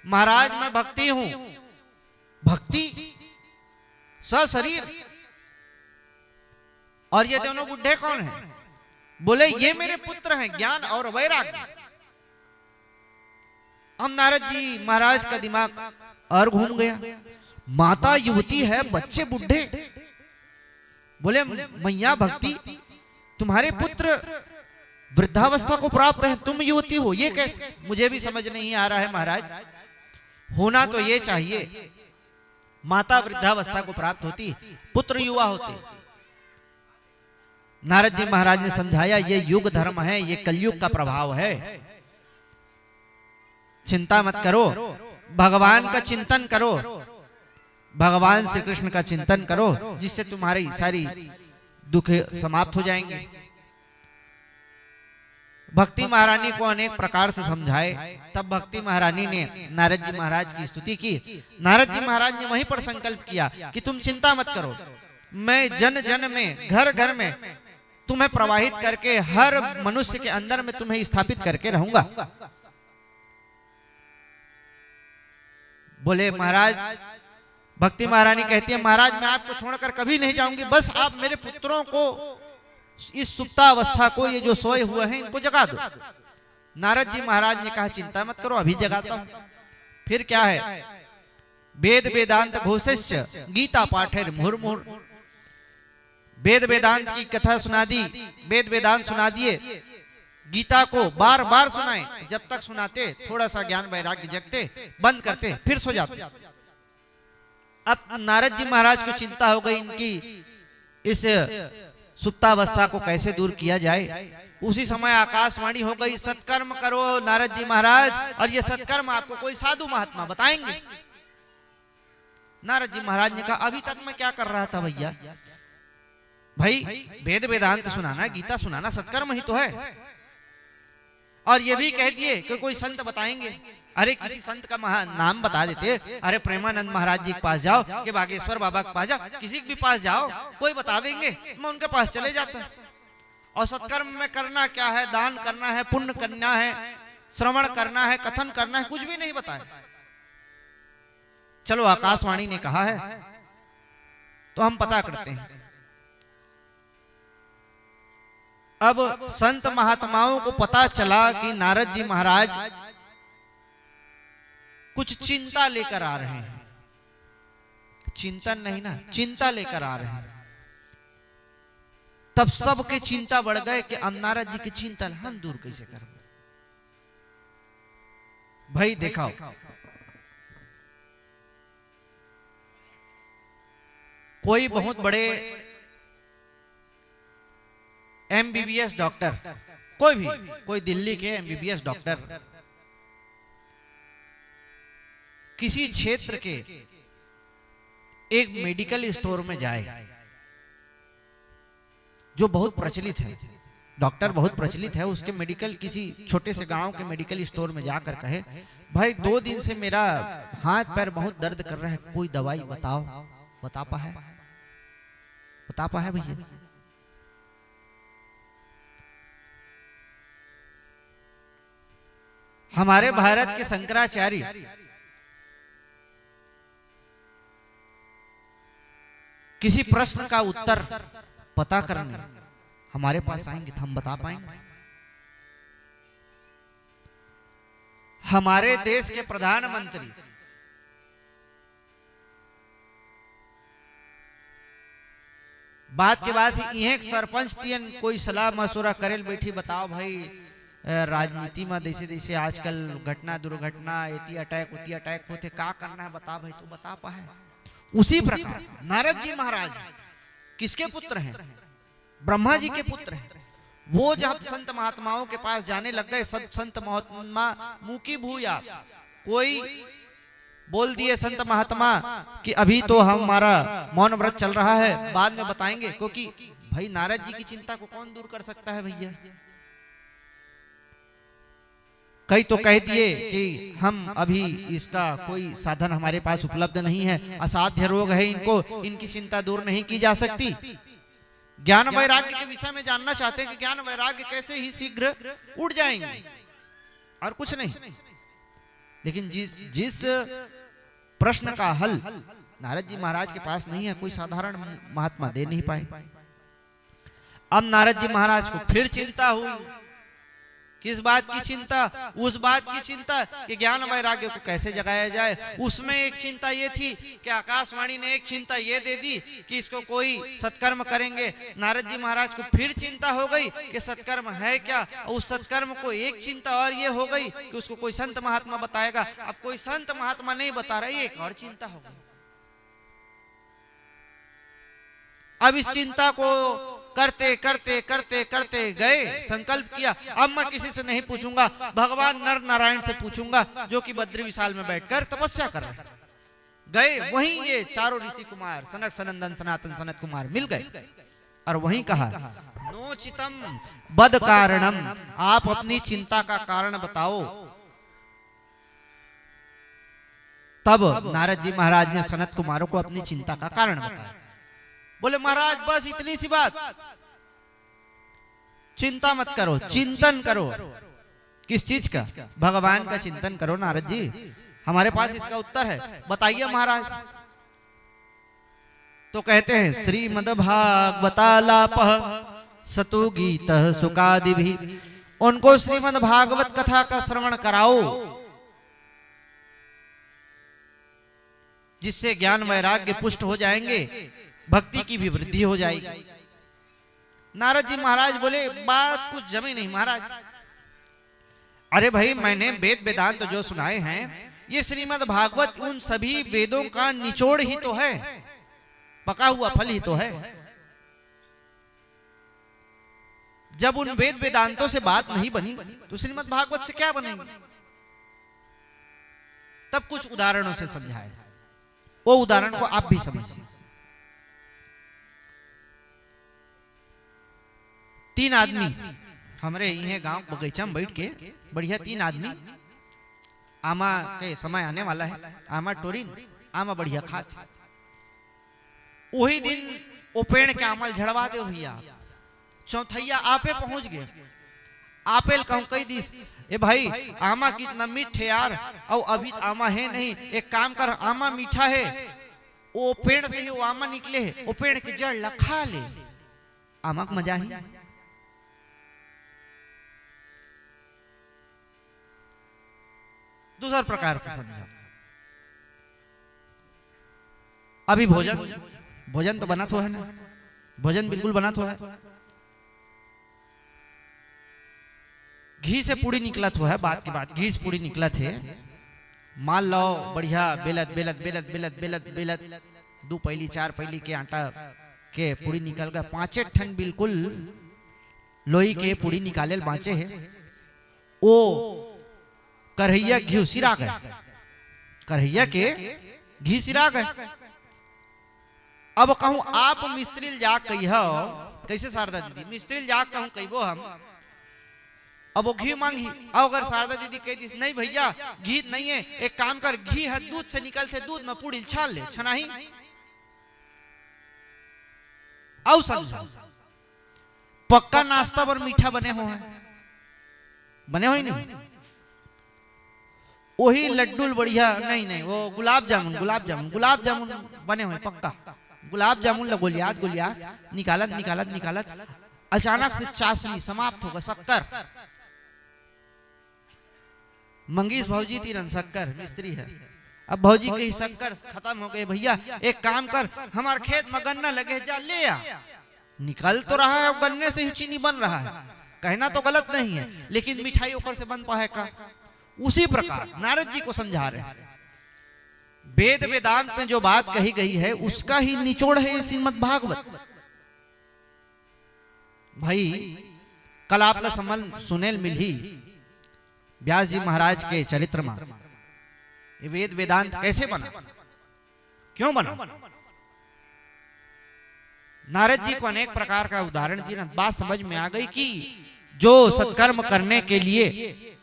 महाराज, मैं भक्ति हूं, भक्ति सशरीर। और ये दोनों बुढ़े कौन हैं? बोले, ये मेरे पुत्र हैं, ज्ञान और वैराग्य। अब नारद जी महाराज का दिमाग और घूम गया। माता युवती है, बच्चे बुढ़े। बोले, मैया भक्ति, तुम्हारे पुत्र वृद्धावस्था को प्राप्त है, तुम युवती हो, ये कैसे? मुझे भी समझ नहीं आ रहा है महाराज। होना तो ये चाहिए, माता वृद्धावस्था को प्राप्त होती, पुत्र युवा होते। नारद जी महाराज ने समझाया, ये युग धर्म है, ये कलयुग का प्रभाव है, चिंता मत करो, भगवान का चिंतन करो, भगवान श्री कृष्ण का चिंतन करो, जिससे तुम्हारी सारी दुख समाप्त हो जाएंगे। भक्ति महारानी को अनेक प्रकार से समझाए। तब भक्ति महारानी ने नारद जी महाराज की स्तुति की। नारद जी महाराज ने वहीं पर संकल्प किया कि तुम चिंता मत करो, मैं जन जन में, घर घर में तुम्हें प्रवाहित करके, हर मनुष्य के अंदर में तुम्हें स्थापित करके रहूंगा। बोले, महाराज, भक्ति महारानी कहती है, महाराज, मैं आपको छोड़कर कभी नहीं जाऊंगी, बस आप मेरे पुत्रों को, इस सुप्तावस्था को, ये जो सोए हुए हैं, इनको जगा दो। नारद जी महाराज ने कहा, चिंता मत करो, अभी जगाता हूं। फिर क्या है, वेद वेदांत घोषस्य गीता पाठेर मुहुर्मुहुर। वेद वेदांत की कथा सुना दी, वेद वेदांत सुना दिए, गीता को बार बार सुनाए। जब तक सुनाते थोड़ा सा ज्ञान वैराग्य जगते, बंद करते, फिर सो जाते। अब नारद जी महाराज को चिंता हो गई, इनकी इस सुप्तावस्था को कैसे दूर किया जाए। उसी समय आकाशवाणी हो गई, सत्कर्म करो नारद जी महाराज, और ये सत्कर्म आपको कोई साधु महात्मा बताएंगे। नारद जी महाराज ने कहा, अभी तक मैं क्या कर रहा था भैया? भाई, वेद वेदांत सुनाना, गीता सुनाना सत्कर्म ही तो है। और ये भी कह दिए कि कोई संत बताएंगे। अरे किसी संत का नाम बता देते, अरे प्रेमानंद महाराज जी के पास जाओ, कि बागेश्वर बाबा के पास जाओ, किसी के भी पास जाओ, कोई बता देंगे, मैं उनके पास चले जाता। और सत्कर्म में करना क्या है? दान करना है, पुण्य करना है, श्रवण करना है, कथन करना है, कुछ भी नहीं बताया। चलो, आकाशवाणी ने कहा है तो हम पता करते हैं। अब संत महात्माओं को पता चला कि नारद जी महाराज कुछ चिंता लेकर आ रहे हैं। चिंतन नहीं ना, चिंता लेकर आ रहे हैं। तब सबके चिंता बढ़ गए कि अब नारद जी की चिंता हम दूर कैसे करें। भाई देखाओ, कोई बहुत बड़े एमबीबीएस डॉक्टर, कोई दिल्ली के एमबीबीएस डॉक्टर किसी क्षेत्र के एक मेडिकल स्टोर में जाए जो बहुत प्रचलित है, डॉक्टर बहुत प्रचलित है, उसके मेडिकल, किसी छोटे से गांव के मेडिकल स्टोर में जाकर कहे, भाई 2 दिन से मेरा हाथ पैर बहुत दर्द कर रहा है, कोई दवाई बताओ। बता पा है भैया? हमारे भारत के शंकराचार्य किसी प्रश्न का उत्तर पता करने हमारे पास आएंगे तो हम बता पाएंगे। हमारे देश के प्रधानमंत्री बात के बाद एक सरपंच तियन कोई सलाह मशुरा करेल बैठी, बताओ भाई राजनीति में जैसे जैसे आजकल घटना दुर्घटना एती अटैक उती अटैक होते, का करना है बता भाई, तू बता पाए। उसी प्रकार नारद जी महाराज किसके पुत्र हैं? ब्रह्मा जी के पुत्र हैं। वो जब संत महात्माओं के पास जाने लग गए, सब संत महात्मा मुकी भूया, कोई बोल दिए संत महात्मा कि अभी तो हमारा मौन व्रत चल रहा है, बाद में बताएंगे, क्योंकि भाई नारद जी की चिंता को कौन दूर कर सकता है भैया। कई तो कह दिए कि हम अभी इसका कोई साधन हमारे पास उपलब्ध नहीं है, असाध्य रोग है इनको, इनकी चिंता दूर नहीं की जा सकती। ज्ञान वैराग्य के विषय में जानना चाहते हैं कि ज्ञान वैराग्य कैसे ही शीघ्र उड़ जाएंगे, और कुछ नहीं। लेकिन जिस प्रश्न का हल नारद जी महाराज के पास नहीं है, कोई साधारण महात्मा दे नहीं पाए। अब नारद जी महाराज को फिर चिंता हुई। किस बात की चिंता? उस बात की चिंता कि ज्ञान वैराग्य को कैसे जगाया जाए। उसमें एक चिंता ये थी कि आकाशवाणी ने एक चिंता ये दे दी कि इसको कोई सत्कर्म करेंगे। नारद जी महाराज को फिर चिंता हो गई कि सत्कर्म है क्या। उस सत्कर्म को एक चिंता और ये हो गई कि उसको कोई संत महात्मा बताएगा। अब कोई संत महात्मा नहीं बता रहा, एक और चिंता हो गई। अब इस चिंता को करते करते करते करते गए, संकल्प किया अब मैं किसी से नहीं पूछूंगा, भगवान नर नारायण से पूछूंगा जो कि बद्री विशाल में बैठकर तपस्या कर रहे। गए वहीं ये चारों ऋषि कुमार सनक सनंदन सनातन सनत कुमार मिल गए और वहीं कहा नोचितम बद कारणम, आप अपनी चिंता का कारण बताओ। तब नारद जी महाराज ने सनत कुमारों को अपनी चिंता का कारण बताया। बोले महाराज बस इतनी सी बात, चिंता मत करो, चिंतन करो। किस चीज का? भगवान का चिंतन करो नारद जी, हमारे पास इसका उत्तर है, बताइए महाराज। तो कहते हैं श्रीमद् भागवतालाप सतु गीत सुकादि भी, उनको श्रीमद् भागवत कथा का श्रवण कराओ जिससे ज्ञान वैराग्य पुष्ट हो जाएंगे, भक्ति की भी वृद्धि हो जाएगी। नारद जी महाराज बोले बात कुछ जमी नहीं महाराज। अरे भाई मैंने वेद वेदांत जो सुनाए हैं, ये श्रीमद् भागवत उन सभी वेदों का निचोड़ ही तो है, पका हुआ फल ही तो है। जब उन वेद वेदांतों से बात नहीं बनी तो श्रीमद् भागवत से क्या बनेगी? तब कुछ उदाहरणों से समझाए, वो उदाहरण को आप भी समझिए। 3 आदमी हमारे यह गांव बगीचा में बैठ के बढ़िया 3 आदमी, आमा के समय आने वाला है, आमा टोरिन आमा बढ़िया खाते। वही दिन वो पेड़ के आमल झड़वा दे भैया, चौथैया आपे पहुंच गए। आपेल कहूं कई दिस ए भाई आमा कितना मीठे यार, और अभी आमा है नहीं, एक काम कर आमा मीठा है, वो पेड़ से ही वो आमा निकले है, वो पेड़ की जड़ ला खा ले, आमा का मजा ही। दूसरा प्रकार से समझा, अभी भोजन तो बना तो है ना, भोजन बिल्कुल बना तो है, घी से पूरी निकला तो है, बात की बात घी से पूरी निकला थे। मान लो बढ़िया बेलत बेलत बेलत बेलत बेलत बेलत 2 पैली 4 पैली के आटा के पूरी निकल गया, 5 ठन बिल्कुल लोई के पूरी निकाले बाँचे है। वो कढ़ैया घी सिरा गए, कढ़ैया के घी सिरा गए। अब कहूं आप मिस्त्री जाग कही हो, कैसे शारदा दीदी मिस्त्री जाग कहूं कहीबो हम, अब वो घी मांगी, अगर शारदा दीदी कह दी नहीं भैया घी नहीं है, एक काम कर घी है दूध से निकल से दूध में पूरी छान ले, छनाही आओ समझो। पक्का नाश्ता पर मीठा बने हो है, बने हो ही नहीं, वही लड्डू बढ़िया नहीं नहीं, वो गुलाब जामुन गुलाब जामुन गुलाब जामुन बने हुए पक्का, गुलाब जामुन ला गोलियात गोलियात निकालत निकालत निकालत अचानक से चाशनी समाप्त होगा, शक्कर। मंगीश भौजी 3 शक्कर मिस्त्री है, अब भौजी के शक्कर खत्म हो गए, भैया एक काम कर हमारे खेत में गन्ना लगे जा ले आ, निकल तो रहा है, गन्ने से ही चीनी बन रहा है, कहना तो गलत नहीं है, लेकिन मिठाई ऊपर से बन पाए का। उसी प्रकार नारद जी को समझा रहे हैं, वेद वेदांत में जो बात कही गई है उसका ही निचोड़ है ये श्रीमद् भागवत। भाई कल आपने सुनेल मिली व्यास जी महाराज के चरित्र में ये वेद वेदांत कैसे बना, क्यों बना। नारद जी को अनेक प्रकार का उदाहरण दिया, बात समझ में आ गई कि जो सत्कर्म करने के लिए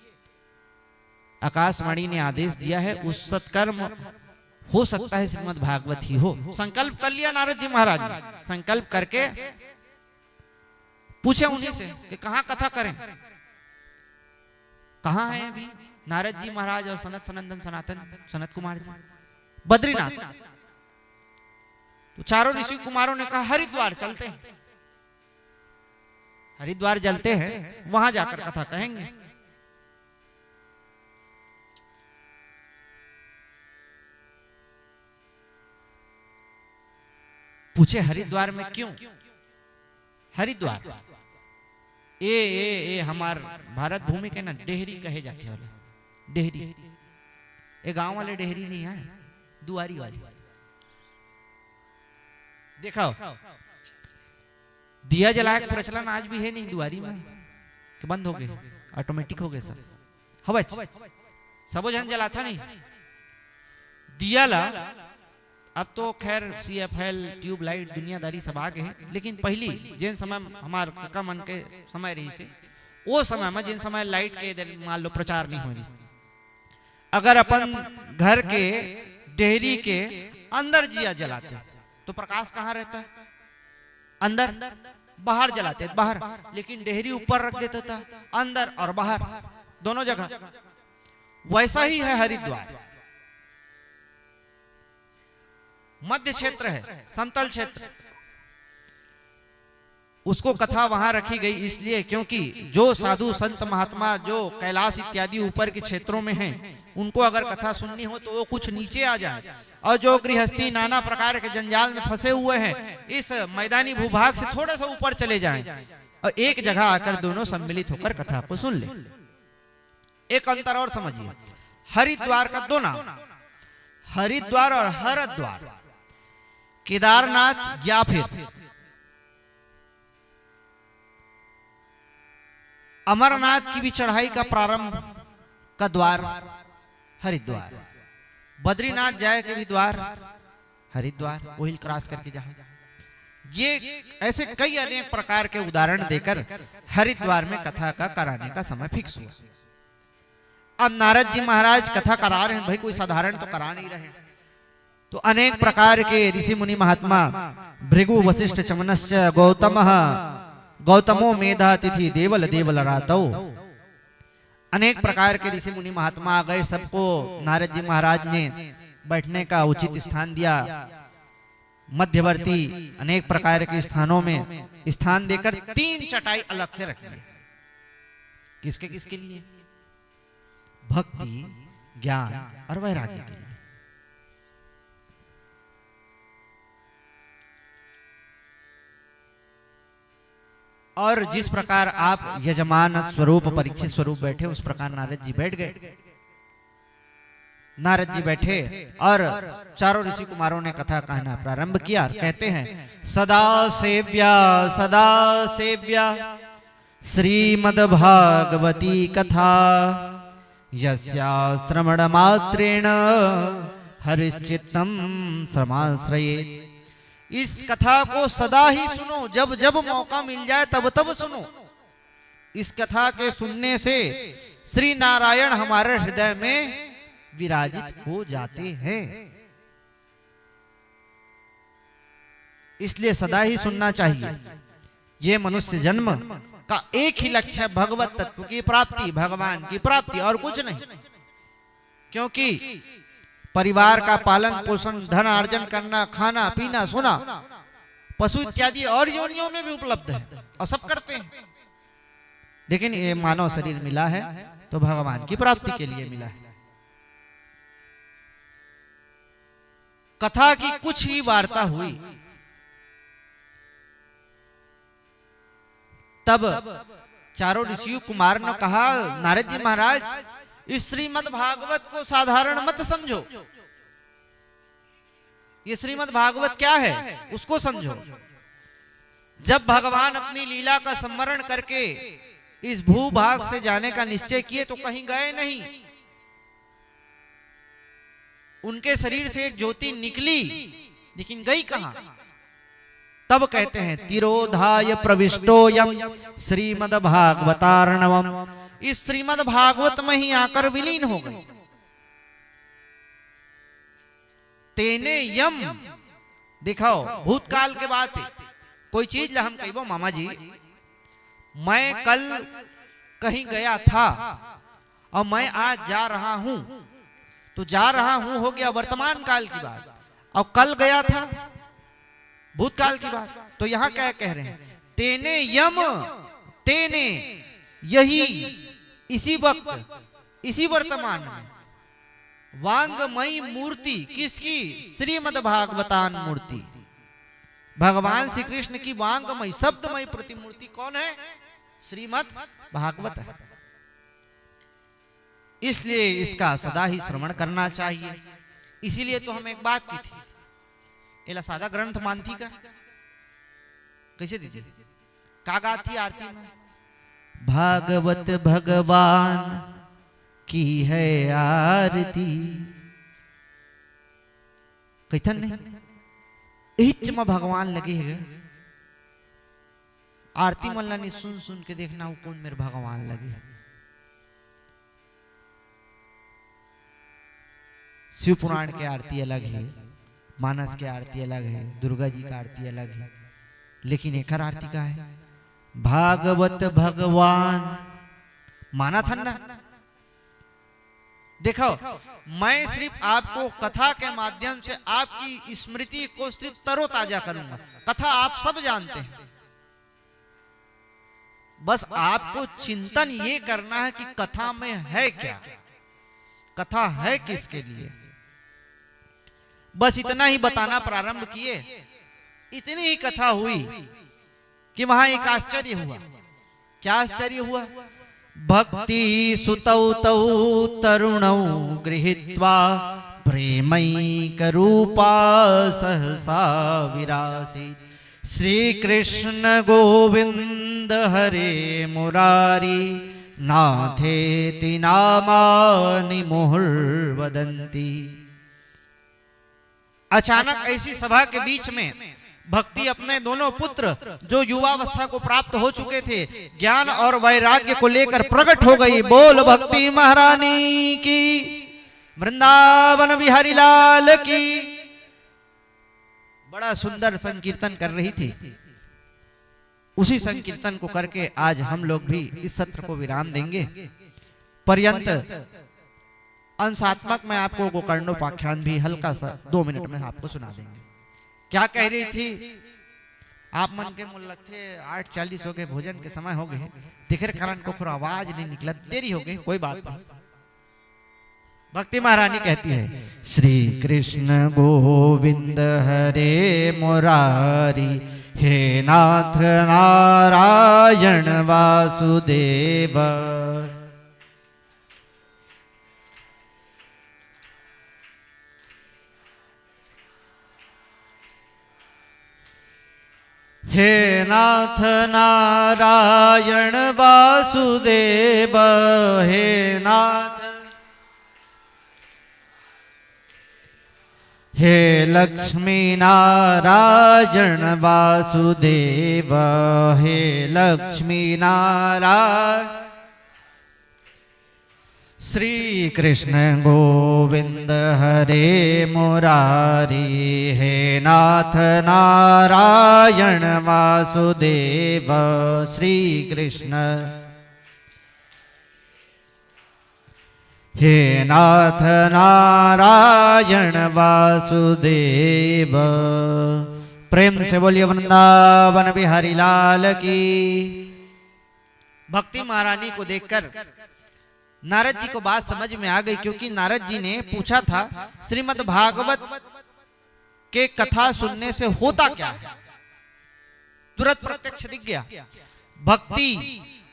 आकाशवाणी ने आदेश दिया है उस सत्कर्म हो सकता है श्रीमद् भागवत ही हो। संकल्प कर लिया नारद जी महाराज ने, संकल्प करके पूछे उन्हीं से कि कहां कथा करें, कहां है अभी नारद जी महाराज और सनत सनंदन सनातन सनत कुमार जी, बद्रीनाथ। तो चारों ऋषि कुमारों ने कहा हरिद्वार चलते हैं, हरिद्वार चलते हैं, वहां जाकर कथा कहेंगे। पूछे हरिद्वार में क्यों, हरिद्वार ये हमार भारत भूमि के ना डेहरी कहे जाते हैं, डेहरी ये गांव वाले डेहरी नहीं है, दुआरी वाली। देखो दिया जलाए का प्रचलन आज भी है नहीं दुआरी में, कि बंद हो गए, ऑटोमेटिक हो गए सब, हवच सबो जन जलाता नहीं दिया ला। अब तो खैर CFL ट्यूबलाइट दुनियादारी सब आ गए, लेकिन पहली जिन समय हमार काका मन के समय रही से वो समय में जिन समय लाइट के इधर मान लो प्रचार नहीं हो रही, अगर अपन घर के डेहरी के अंदर दिया जलाते तो प्रकाश कहाँ रहता है, अंदर, बाहर जलाते बाहर, लेकिन डेहरी ऊपर रख देता था, अंदर और बाहर दोनों जगह। वैसा ही है हरिद्वार, मध्य क्षेत्र है, समतल क्षेत्र, उसको कथा वहां रखी गई इसलिए क्योंकि जो साधु संत महात्मा जो कैलाश इत्यादि ऊपर के क्षेत्रों में हैं, उनको अगर कथा सुननी हो तो वो कुछ नीचे आ जाए, और जो गृहस्थी नाना प्रकार के जंजाल में फंसे हुए हैं इस मैदानी भूभाग से थोड़ा सा ऊपर चले जाएं और एक जगह आकर दोनों सम्मिलित होकर कथा को सुन ले। एक अंतर और समझिए, हरिद्वार का दो नाम, हरिद्वार और हरद्वार। केदारनाथ या फिर अमरनाथ की भी चढ़ाई का प्रारंभ का द्वार हरिद्वार, बद्रीनाथ जाए के भी द्वार हरिद्वार, वो हिल क्रॉस करके जाए। ये ऐसे कई अनेक प्रकार के उदाहरण देकर हरिद्वार में कथा का कराने का समय फिक्स हुआ। अब नारद जी महाराज कथा करा रहे हैं, भाई कोई साधारण तो करा नहीं रहे, तो अनेक प्रकार के ऋषि मुनि महात्मा भृगु वशिष्ठ चमनश्च गौतमो मेधा तिथि देवल देवल रातौ, अनेक प्रकार के ऋषि मुनि महात्मा आ गए। सबको नारद जी महाराज ने बैठने का उचित स्थान दिया, मध्यवर्ती अनेक प्रकार के स्थानों में स्थान देकर 3 चटाई अलग से रख दी। किसके किसके लिए? भक्ति, ज्ञान और वैराग्य के लिए। और जिस प्रकार आप यजमान स्वरूप परीक्षित स्वरूप बैठे उस प्रकार नारद जी बैठ गए। नारद जी बैठे और चारों ऋषि कुमारों ने कथा कहना प्रारंभ किया। कहते हैं सदा सेव्या श्रीमद्भागवती कथा यस्या श्रवण मात्रेण हरिश्चित्तम समाश्रयेत्। इस कथा को सदा ही सुनो, जब जब मौका मिल जाए तब तब सुनो। इस कथा के सुनने से श्री नारायण हमारे हृदय में विराजित हो जाते हैं, इसलिए सदा ही सुनना चाहिए। ये मनुष्य जन्म का एक ही लक्ष्य है, भगवत तत्व की प्राप्ति, भगवान की प्राप्ति, और कुछ नहीं। क्योंकि परिवार का पालन पोषण, धन अर्जन करना, खाना पीना, सोना, पशु इत्यादि और योनियों में भी उपलब्ध है और सब करते हैं, लेकिन ये मानव शरीर मिला है तो भगवान की प्राप्ति के लिए मिला है। कथा की कुछ ही वार्ता हुई, तब चारों ऋषियों कुमार ने कहा, नारद जी महाराज, इस श्रीमद् भागवत को साधारण मत समझो, ये श्रीमद् भागवत क्या है उसको समझो। जब भगवान अपनी लीला का संवरण करके इस भूभाग से जाने का निश्चय किए तो कहीं गए नहीं, उनके शरीर से एक ज्योति निकली, लेकिन गई कहां? तब कहते हैं, तिरोधाय प्रविष्टोयम श्रीमद् भागवतार्णवम, इस श्रीमद् भागवत में ही आकर विलीन हो गए। तेने यम, दिखाओ भूतकाल के बात है, कोई चीज हम कहिबो, मामा जी मैं कल कहीं गया था और मैं आज जा रहा हूं, तो जा रहा हूं हो गया वर्तमान काल की बात, और कल गया था भूतकाल की बात। तो यहां क्या कह रहे हैं, तेने यम, तेने यही, इसी वक्त, इसी वर्तमान में, वांगमयी मूर्ति, किसकी? श्रीमद् भागवतान मूर्ति, भगवान श्री कृष्ण की वांगमयी शब्दमयी प्रतिमूर्ति कौन है? श्रीमद् भागवत है। इसलिए इसका सदा ही श्रवण करना चाहिए। इसीलिए तो हम एक बात की थी, एला सादा ग्रंथ मानती का कैसे दीजिए, का गाती आरती में, भागवत भगवान की है आरती, कैथन नहीं इच में भगवान लगे है, आरती मल्लानी सुन सुन के देखना वो कौन मेरे भगवान लगे। शिव पुराण की आरती अलग है, मानस की आरती अलग है, दुर्गा जी की आरती अलग है, लेकिन एक आरती का है भागवत भगवान, माना था ना। देखो, मैं सिर्फ आपको कथा के माध्यम से आपकी स्मृति को सिर्फ तरोताजा करूंगा। कथा आप सब जानते हैं, बस आपको चिंतन ये करना है कि कथा में है क्या, कथा है किसके लिए, बस इतना ही बताना प्रारंभ किए। इतनी ही कथा हुई कि वहां एक आश्चर्य हुआ। क्या आश्चर्य हुआ? भक्ति सुतौ तौ तरुणौ गृहीत्वा प्रेमैक रूपा सहसा विरासीत्। श्री कृष्ण गोविंद हरे मुरारी नाथेति नामानि मुहुर्वदन्ति। अचानक ऐसी सभा के बीच में भक्ति अपने दोनों पुत्र जो युवावस्था को प्राप्त हो चुके थे, ज्ञान और वैराग्य को लेकर प्रकट हो गई। बोल भक्ति महारानी की, वृंदावन बिहारी लाल की। बड़ा सुंदर संकीर्तन कर रही थी। उसी संकीर्तन को करके आज हम लोग भी इस सत्र को विराम देंगे। पर्यंत अंशात्मक में आपको गोकर्णोपाख्यान भी हल्का सा 2 मिनट में आपको सुना देंगे। क्या कह रही थी? आप मन के मुल्लक थे, 8:40 हो गए, भोजन के समय हो गए, दिखर कारण को आवाज नहीं निकला, देरी हो गई, कोई बात नहीं। भक्ति महारानी कहती है, श्री कृष्ण गोविंद हरे मुरारी, हे नाथ नारायण वासुदेव। हे नाथ नारायण वासुदेव, हे नाथ, हे लक्ष्मी नारायण वासुदेव, हे लक्ष्मी नारायण। श्री कृष्ण गोविंद हरे मुरारी, हे नाथ नारायण वासुदेव। श्री कृष्ण, हे नाथ नारायण वासुदेव। प्रेम से बोलिए वृंदावन बिहारी लाल की। भक्ति महारानी को देखकर नारद जी को बात समझ में आ गई, क्योंकि नारद जी ने पूछा था श्रीमद् भागवत के कथा सुनने से होता क्या है। तुरंत प्रत्यक्ष दिख गया। भक्ति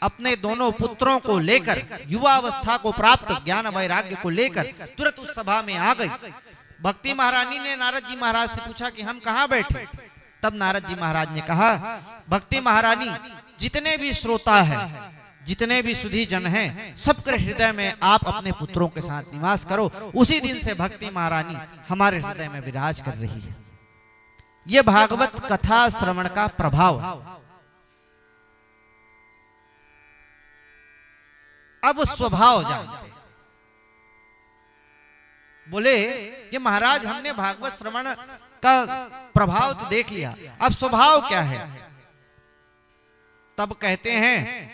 अपने दोनों पुत्रों को लेकर युवावस्था को प्राप्त ज्ञान वैराग्य को लेकर तुरंत उस सभा में आ गई। भक्ति महारानी ने नारद जी महाराज से पूछा कि हम कहाँ बैठे। तब नारद जी महाराज ने कहा, भक्ति महारानी, जितने भी श्रोता हैं, जितने भी सुधी जन हैं, सबके हृदय में आप अपने पुत्रों के साथ निवास करो। उसी दिन से भक्ति महारानी हमारे हृदय में विराज कर रही है। यह भागवत कथा श्रवण का प्रभाव है। अब स्वभाव जानते हैं। बोले ये महाराज, हमने भागवत श्रवण का प्रभाव तो देख लिया, अब स्वभाव क्या है। तब कहते हैं,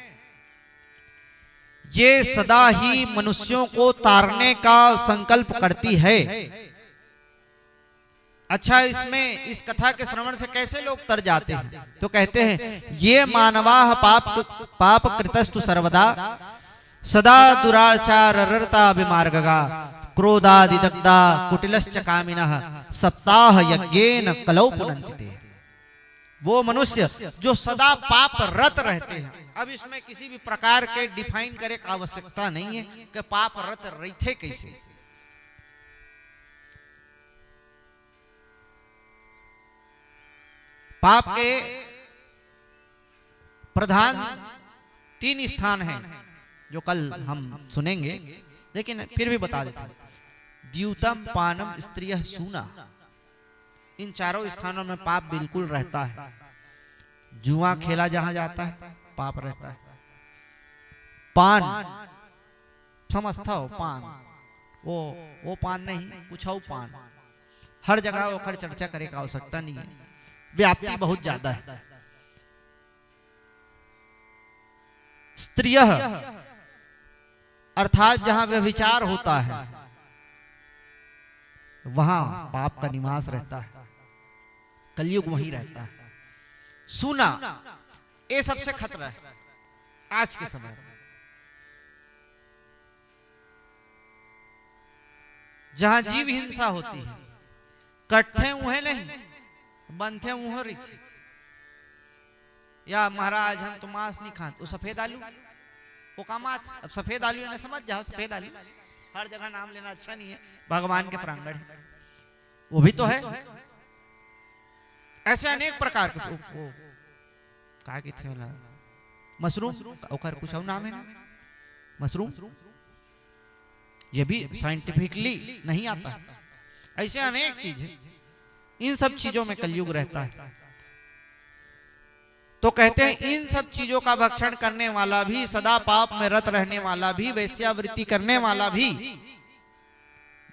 ये सदा ही मनुष्यों को तारने का संकल्प करती है। अच्छा, इसमें इस कथा के श्रवण से कैसे लोग तर जाते हैं? तो कहते हैं, ये मानवाः पाप कृतस्तु सर्वदा सदा दुराचार ररता विमार्गगा क्रोधादिदग्धा कुटिलश्च कामिनः सप्ताह यज्ञेन कलौ पुनन्ति। वो मनुष्य जो सदा पाप रत रहते हैं। अब इसमें किसी भी प्रकार के डिफाइन करे की आवश्यकता नहीं है कि पाप रत रहते कैसे। पाप के प्रधान 3 स्थान हैं जो कल हम सुनेंगे, लेकिन फिर भी बता देता हूं। द्यूतम, पानम, स्त्रियः, सूना, इन चारों स्थानों में पाप बिल्कुल रहता है। जुआ खेला जहां जाता है पाप रहता है। पान समझता हो, पान वो पान नहीं, कुछ और पान। हर जगह वो खर चर्चा करे का आवश्यकता नहीं है, व्याप्ति बहुत ज्यादा है। स्त्रियः अर्थात जहां व्यभिचार होता है वहां पाप का निवास रहता है, कलयुग वहीं रहता है। सूना, ये सबसे खतरा है आज के समय में। जहां जीव हिंसा होती है, कटते उहे नहीं, बनते उहे रीति। या महाराज हम तो मांस नहीं खाते, वो सफेद आलू, वो का मांस। अब सफेद आलू ने समझ जाओ, सफेद आलू हर जगह नाम लेना अच्छा नहीं है, भगवान के प्रांगण है, वो भी तो है। ऐसे अनेक प्रकार के वो का के थे वाला मशरूम, ओकर कुछ और नाम है ना, मशरूम, ये भी साइंटिफिकली नहीं आता। ऐसे अनेक चीज है, इन सब चीजों में कलयुग रहता है। तो कहते हैं, इन सब चीजों का भक्षण करने वाला भी, सदा पाप में रत रहने वाला भी, वेश्यावृत्ति करने वाला भी,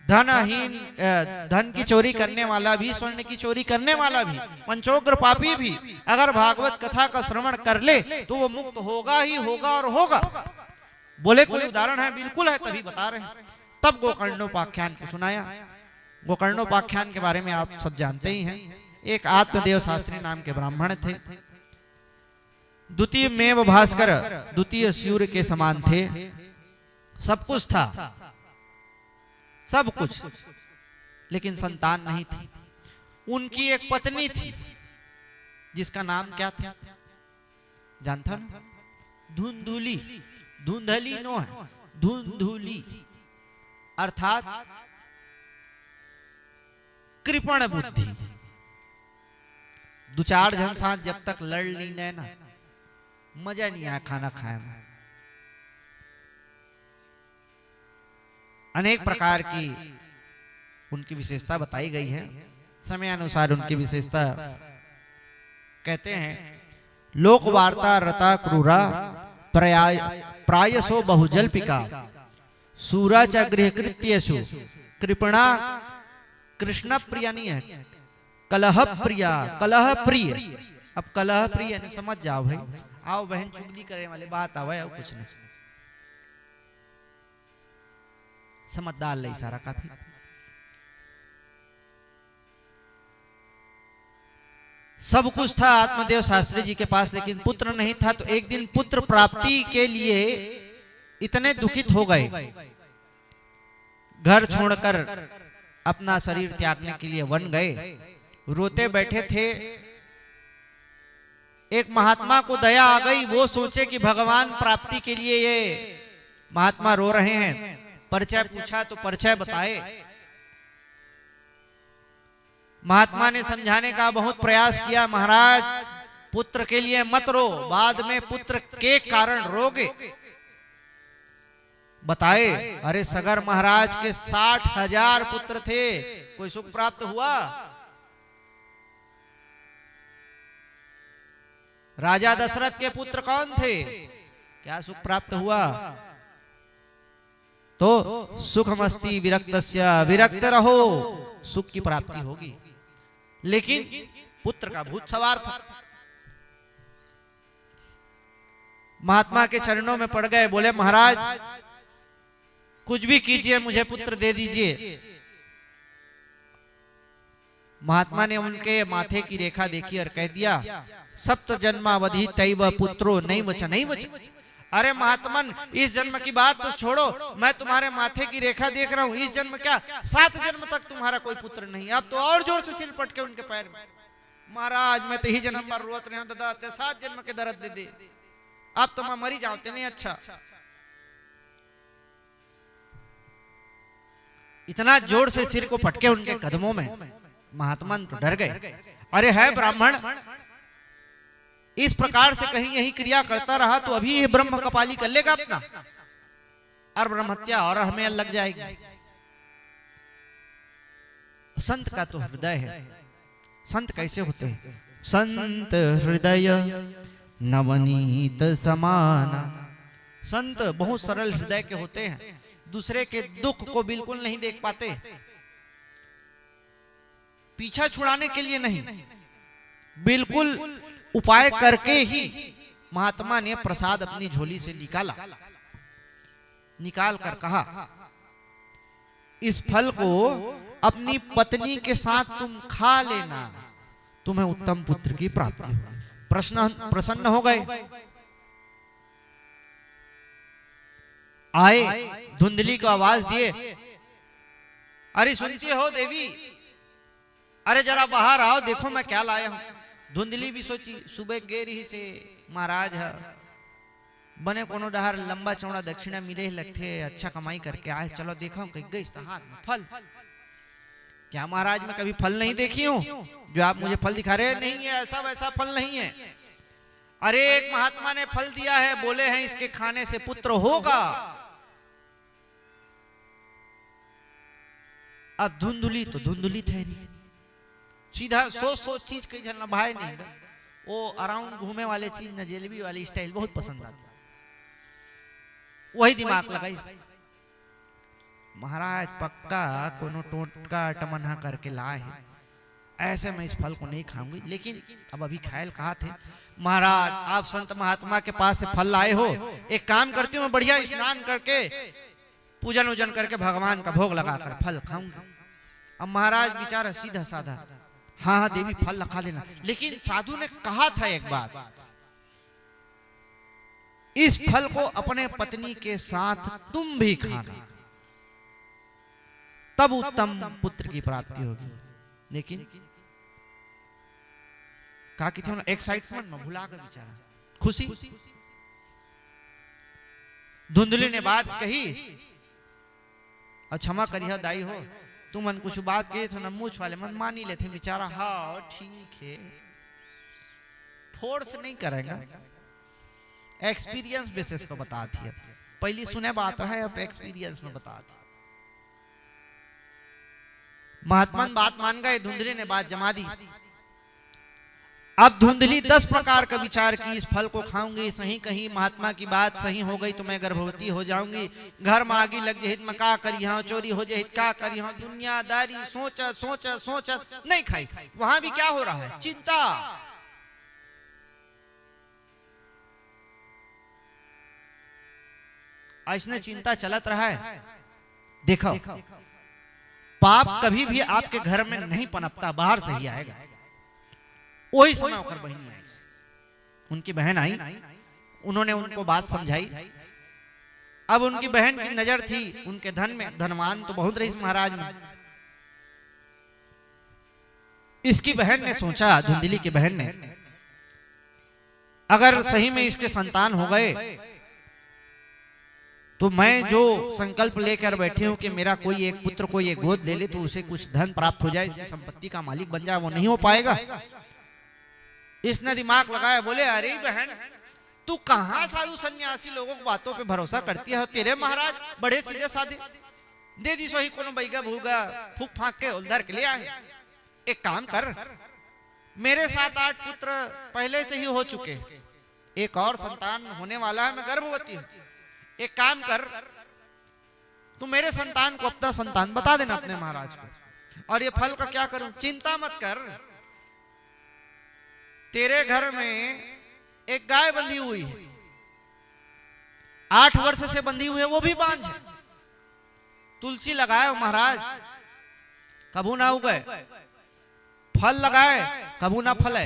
धनहीन धन की चोरी करने वाला भी, स्वर्ण की चोरी करने वाला भी, पंचोग्र पापी भी अगर भागवत कथा का श्रवण कर ले तो वो मुक्त होगा ही होगा और होगा। बोले कोई उदाहरण है? बिल्कुल है, तभी बता रहे हैं। तब गोकर्णोपाख्यान को सुनाया। गोकर्णोपाख्यान के बारे में आप सब जानते ही हैं। एक आत्मदेव शास्त्री नाम के ब्राह्मण थे। द्वितीय मेव भास्कर, द्वितीय सूर्य के समान थे। सब कुछ था, सब कुछ, लेकिन संतान नहीं थी। उनकी एक पत्नी थी जिसका नाम क्या था जानता ना? धुंधुली। धुंधली नो है, धुंधुली अर्थात कृपण बुद्धि। 2-4 जन साथ जब तक लड़ ली ना, मजा नहीं आया खाना खाए में। अनेक प्रकार की उनकी विशेषता बताई गई है, समय अनुसार उनकी विशेषता। कहते हैं, लोक वार्ता रता क्रूरा प्रायसो बहुजल्पिका सूरा च गृहकृत्यसु कृपणा कृष्ण प्रिया नहीं है, कलह प्रिया, कलह प्रिय। अब कलह प्रिय समझ जाओ भाई, आओ बहन चुगली करे वाले बात आवे और कुछ नहीं। समझदार ले सारा काफी। सब कुछ था आत्मदेव शास्त्री जी के पास, लेकिन पुत्र नहीं था। तो एक दिन पुत्र प्राप्ति के लिए इतने दुखित हो गए, घर छोड़कर अपना शरीर त्यागने के लिए वन गए। रोते बैठे थे। एक महात्मा को दया आ गई, वो सोचे कि भगवान प्राप्ति के लिए ये महात्मा रो रहे हैं। परिचय पूछा तो परिचय बताए। महात्मा ने समझाने का बहुत प्रयास किया, महाराज पुत्र के लिए मत रो, बाद में पुत्र के कारण रोगे। बताए, अरे सगर महाराज के 60,000 पुत्र थे, कोई सुख प्राप्त हुआ? राजा दशरथ के पुत्र कौन थे, क्या सुख प्राप्त हुआ? तो सुखमस्ति विरक्तस्य, विरक्त रहो, सुख की प्राप्ति होगी। लेकिन पुत्र का भूत सवार था। महात्मा के चरणों में पड़ गए, बोले महाराज कुछ भी कीजिए, मुझे पुत्र दे दीजिए। महात्मा ने उनके माथे की रेखा देखी और कह दिया, सप्त जन्मावधि तैव पुत्रो नैवच नैवच। अरे महात्मन, इस जन्म की बात तो छोड़ो, मैं तुम्हारे माथे की रेखा देख रहा हूं, इस जन्म क्या 7 जन्म तक तुम्हारा कोई पुत्र नहीं। अब तो और जोर से सिर पटके उनके पैर में, महाराज मैं तो ही जन्म पर रोत रहे हूं, दादा 7 जन्म के दर्द दे दे, अब तो मैं मरी जाते नहीं। अच्छा, इतना जोर से सिर को पटके उनके कदमों में, महात्मा तो डर गए। अरे है ब्राह्मण, इस प्रकार से कहीं यही क्रिया करता रहा तो अभी ये ब्रह्म कपाली कर लेगा अपना, और ब्रह्महत्या और हमें लग जाएगी। संत का तो हृदय है। संत कैसे होते हैं? संत हृदय नवनीत समाना। संत बहुत सरल हृदय के होते हैं, दूसरे के दुख को बिल्कुल नहीं देख पाते, पीछा छुड़ाने के लिए नहीं, बिल्कुल उपाय करके ही महात्मा ने प्रसाद अपनी झोली से निकाला, निकाल कर कहा, इस फल को अपनी पत्नी के साथ तुम खा लेना, तुम्हें उत्तम पुत्र की प्राप्ति होगी। प्रसन्न हो गए। आए, धुंधली को आवाज दिए, अरे सुनती हो देवी, अरे जरा बाहर आओ, देखो मैं क्या लाया हूं। धुंधली भी सोची, सुबह गेरी से महाराज है, बने कोनो डहर लंबा चौड़ा दक्षिणा मिले लगते, अच्छा कमाई करके आए, चलो देखो कहीं गई हाथ में फल। क्या महाराज मैं कभी फल नहीं देखी हूं जो आप मुझे फल दिखा रहे? नहीं है, ऐसा वैसा फल नहीं है। अरे एक महात्मा ने फल दिया है, बोले हैं इसके खाने से पुत्र होगा। अब धुंधली तो धुंधली ठहरी, सीधा सोच चीज कहीं झलना भाई नहीं, वो अराउंड घूमे वाले चीज न जलेबी वाली स्टाइल बहुत पसंद आती, वही दिमाग लगाई। महाराज पक्का कोनो टोटका टमन्हा करके लाए हैं, ऐसे मैं इस फल को नहीं खाऊंगी। लेकिन अब अभी खायल कहा थे, महाराज आप संत महात्मा के पास से फल लाए हो, एक काम करती हूँ, मैं बढ़िया स्नान करके पूजन उजन करके भगवान का भोग लगाकर फल खाऊंगा। अब महाराज बेचारा सीधा साधा, हाँ हाँ देवी फल खा लेना, लेकिन साधु ने कहा था एक बात, इस फल को अपने पत्नी के साथ तुम भी खाना, तब उत्तम पुत्र की प्राप्ति होगी। लेकिन कहा कि थे एक्साइटमेंट में भुला कर बेचारा खुशी। धुंधली ने बात कही, और क्षमा करिए दाई हो, तुम मन कुछ बात कही तो न मूछ वाले मन मान ही लेते बेचारा, हाँ ठीक है, फोर्स नहीं करेगा, एक्सपीरियंस बेसिस को बता दिया, पहली सुने बात रहा है, अब एक्सपीरियंस में बता दिया। महात्मा बात मान गए, धुंधली ने बात जमा दी। अब धुंधली 10 प्रकार का विचार की, इस फल को खाऊंगी, सही कहीं महात्मा की बात सही हो गई तो मैं गर्भवती हो जाऊंगी, घर में आगी लग जाहित मैं का करी हाँ, चोरी हो जाहित का करी हाँ, दुनियादारी सोचत सोचत सोचत नहीं खाई। वहां भी क्या हो रहा है? चिंता। ऐसने चिंता चलत रहा है। देखो पाप कभी भी आपके घर में नहीं पनपता, बाहर से ही आएगा। वही समय होकर बहनी आई, उनकी बहन आई, उन्होंने उनको बात समझाई। अब उनकी बहन की नजर थी उनके धन में, धनवान तो बहुत रही महाराज में। इसकी बहन ने सोचा, धुंधली की बहन ने, अगर सही में इसके संतान हो गए तो मैं जो संकल्प लेकर बैठी हूं कि मेरा कोई एक पुत्र कोई एक गोद ले ले तो उसे कुछ धन प्राप्त हो जाए, इसकी संपत्ति का मालिक बन जाए, वो नहीं हो पाएगा। इसने दिमाग लगाया, बोले अरे बहन तू कहां साधु सन्यासी लोगों की बातों पे भरोसा करती है, तेरे महाराज बड़े सीधे साधे, दे दी सोही कोनो बैगा भूगा फूक फाक के उधर के लिए आए। एक काम कर, मेरे 7-8 पुत्र पहले से ही हो चुके, एक और संतान होने वाला है, मैं गर्भवती हूं। एक काम कर, तू मेरे संतान को अपना संतान बता देना अपने महाराज को, और ये फल का क्या करूं, चिंता मत कर, तेरे घर में एक गाय बंधी हुई है, 8 वर्ष से बंधी हुई है, वो भी बांझ है, तुलसी लगाए महाराज कबू ना उगे, फल लगाए कबू ना फले,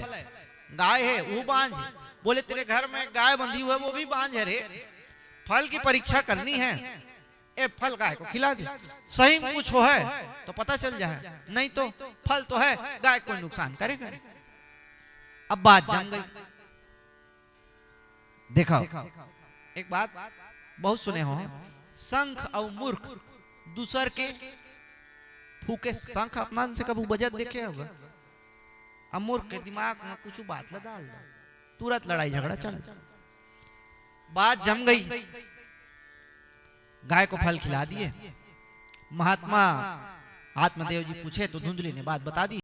गाय है वो बांझ है। बोले तेरे घर में गाय बंधी हुई है वो भी बांझ है रे, फल की परीक्षा करनी है, ए फल गाय को खिला दे, सही में कुछ हो है तो पता चल जाए, नहीं तो फल तो है गाय कोई नुकसान करेगा। अब बात जम गई। देखो एक बात बहुत सुने हो, शंख और मूर्ख दूसर के फूके, शंख अपना से कभी बजट देखे होगा, अब मूर्ख के दिमाग में कुछ बात ला डाल, तुरंत लड़ाई झगड़ा चल, बात जम गई, गाय को फल खिला दिए। महात्मा आत्मदेव जी पूछे तो धुंधली ने बात बता दी।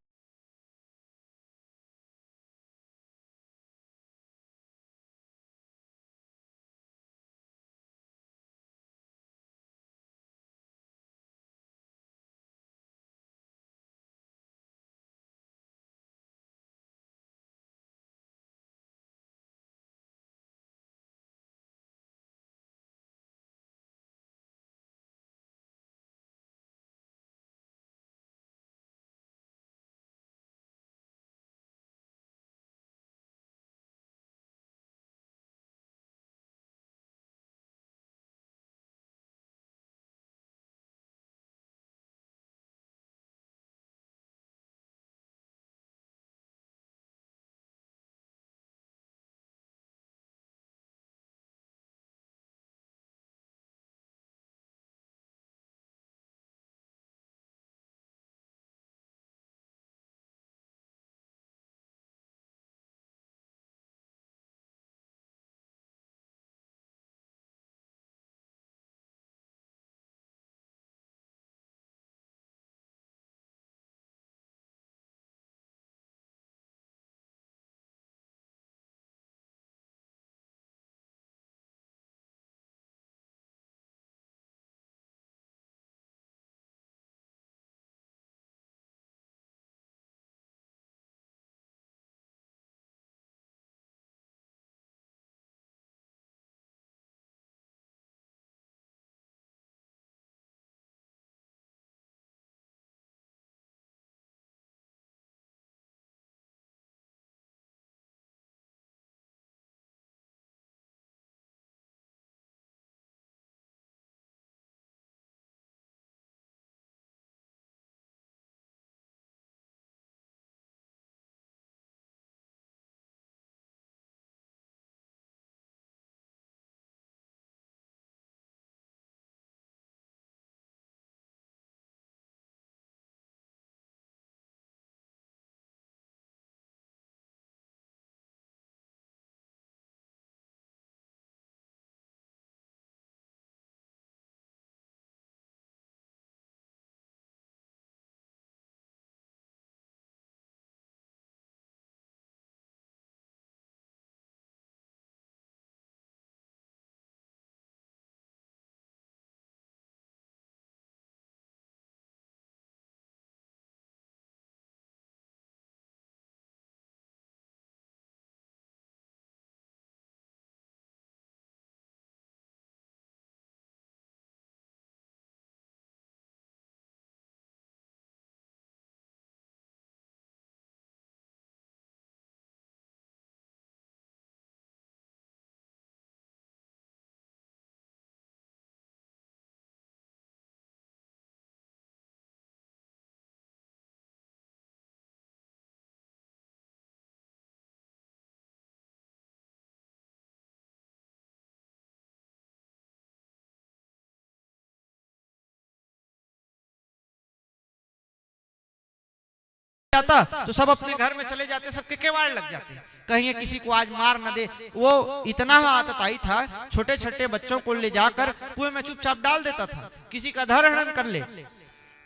जाता तो सब अपने घर में चले जाते, सबके केवाड़ लग जाते, कहीं किसी को आज मार न दे। वो इतना आतताई था, छोटे छोटे बच्चों को ले जाकर कुएं में चुपचाप डाल देता था, किसी का धर हरण कर ले।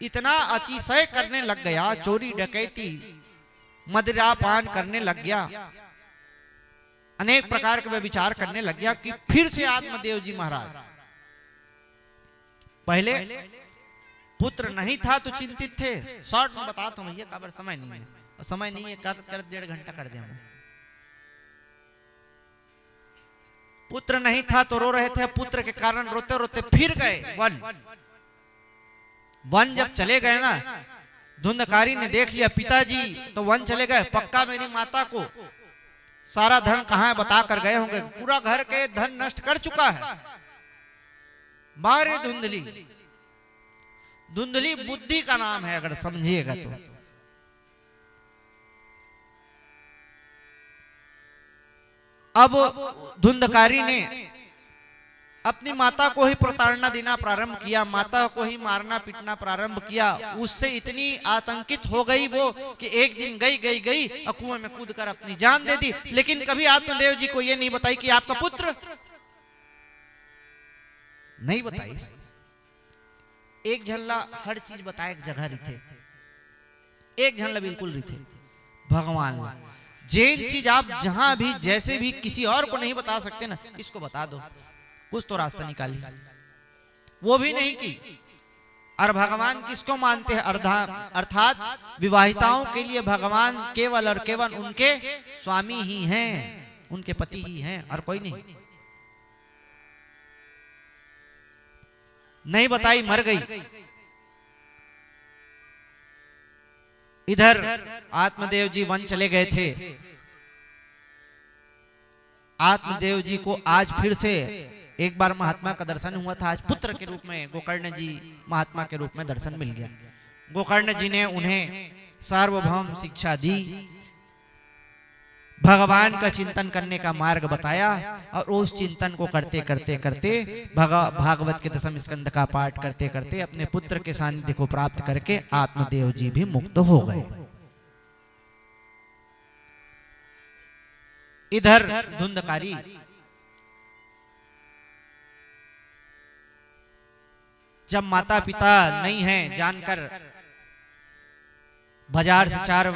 इतना अतिशय करने लग गया, चोरी डकैती मदिरा पान करने लग गया, अनेक प्रकार के विचार करने लग गया कि फिर से आत्मदेव जी महाराज, पहले पुत्र नहीं था तो चिंतित थे। शॉर्ट में बताता हूं, ये काबर समय नहीं है, समय नहीं है, कर 1.5 घंटा कर दे। पुत्र नहीं था तो रो रहे थे, पुत्र के कारण रोते रोते फिर गए वन जब चले गए ना, धुंधकारी ने देख लिया पिताजी तो वन चले गए, पक्का मेरी माता को सारा धन कहां बता कर गए होंगे, पूरा घर के धन नष्ट कर चुका है। मारे धुंधली, धुंधली बुद्धि का नाम है अगर समझिएगा तो। अब धुंधकारी ने अपनी माता को ही प्रताड़ना देना प्रारंभ किया, माता को ही मारना पीटना प्रारंभ किया। उससे इतनी आतंकित हो गई वो कि एक दिन गई और कुएं में कूदकर अपनी जान दे दी। लेकिन कभी आत्मदेव जी को ये नहीं बताई कि आपका पुत्र, नहीं बताई। एक झल्ला हर चीज बताए, एक जगह रही थे, एक झल्ला बिल्कुल रही थे भगवान। जेन चीज आप जहां भी जैसे भी किसी और को नहीं बता सकते ना, इसको बता दो, कुछ तो रास्ता निकाली। वो भी नहीं की। और भगवान किसको मानते हैं? अर्थात विवाहिताओं के लिए भगवान केवल और केवल उनके स्वामी ही हैं, उनके पति ही हैं और कोई नहीं। नहीं बताई, मर गई। इधर आत्मदेव जी वन चले गए थे। आत्मदेव जी को आज फिर से एक बार महात्मा का दर्शन हुआ था। आज पुत्र के रूप में गोकर्ण जी महात्मा के रूप में दर्शन मिल गया। गोकर्ण जी ने उन्हें सार्वभौम शिक्षा दी, भगवान का चिंतन करने का मार्ग बताया और उस चिंतन को करते करते करते भागवत के 10वें स्कंद का पाठ करते करते अपने पुत्र के सानिध्य को प्राप्त करके आत्मदेव जी भी मुक्त हो गए। इधर धुंधकारी जब माता पिता नहीं हैं जानकर बाजार से 4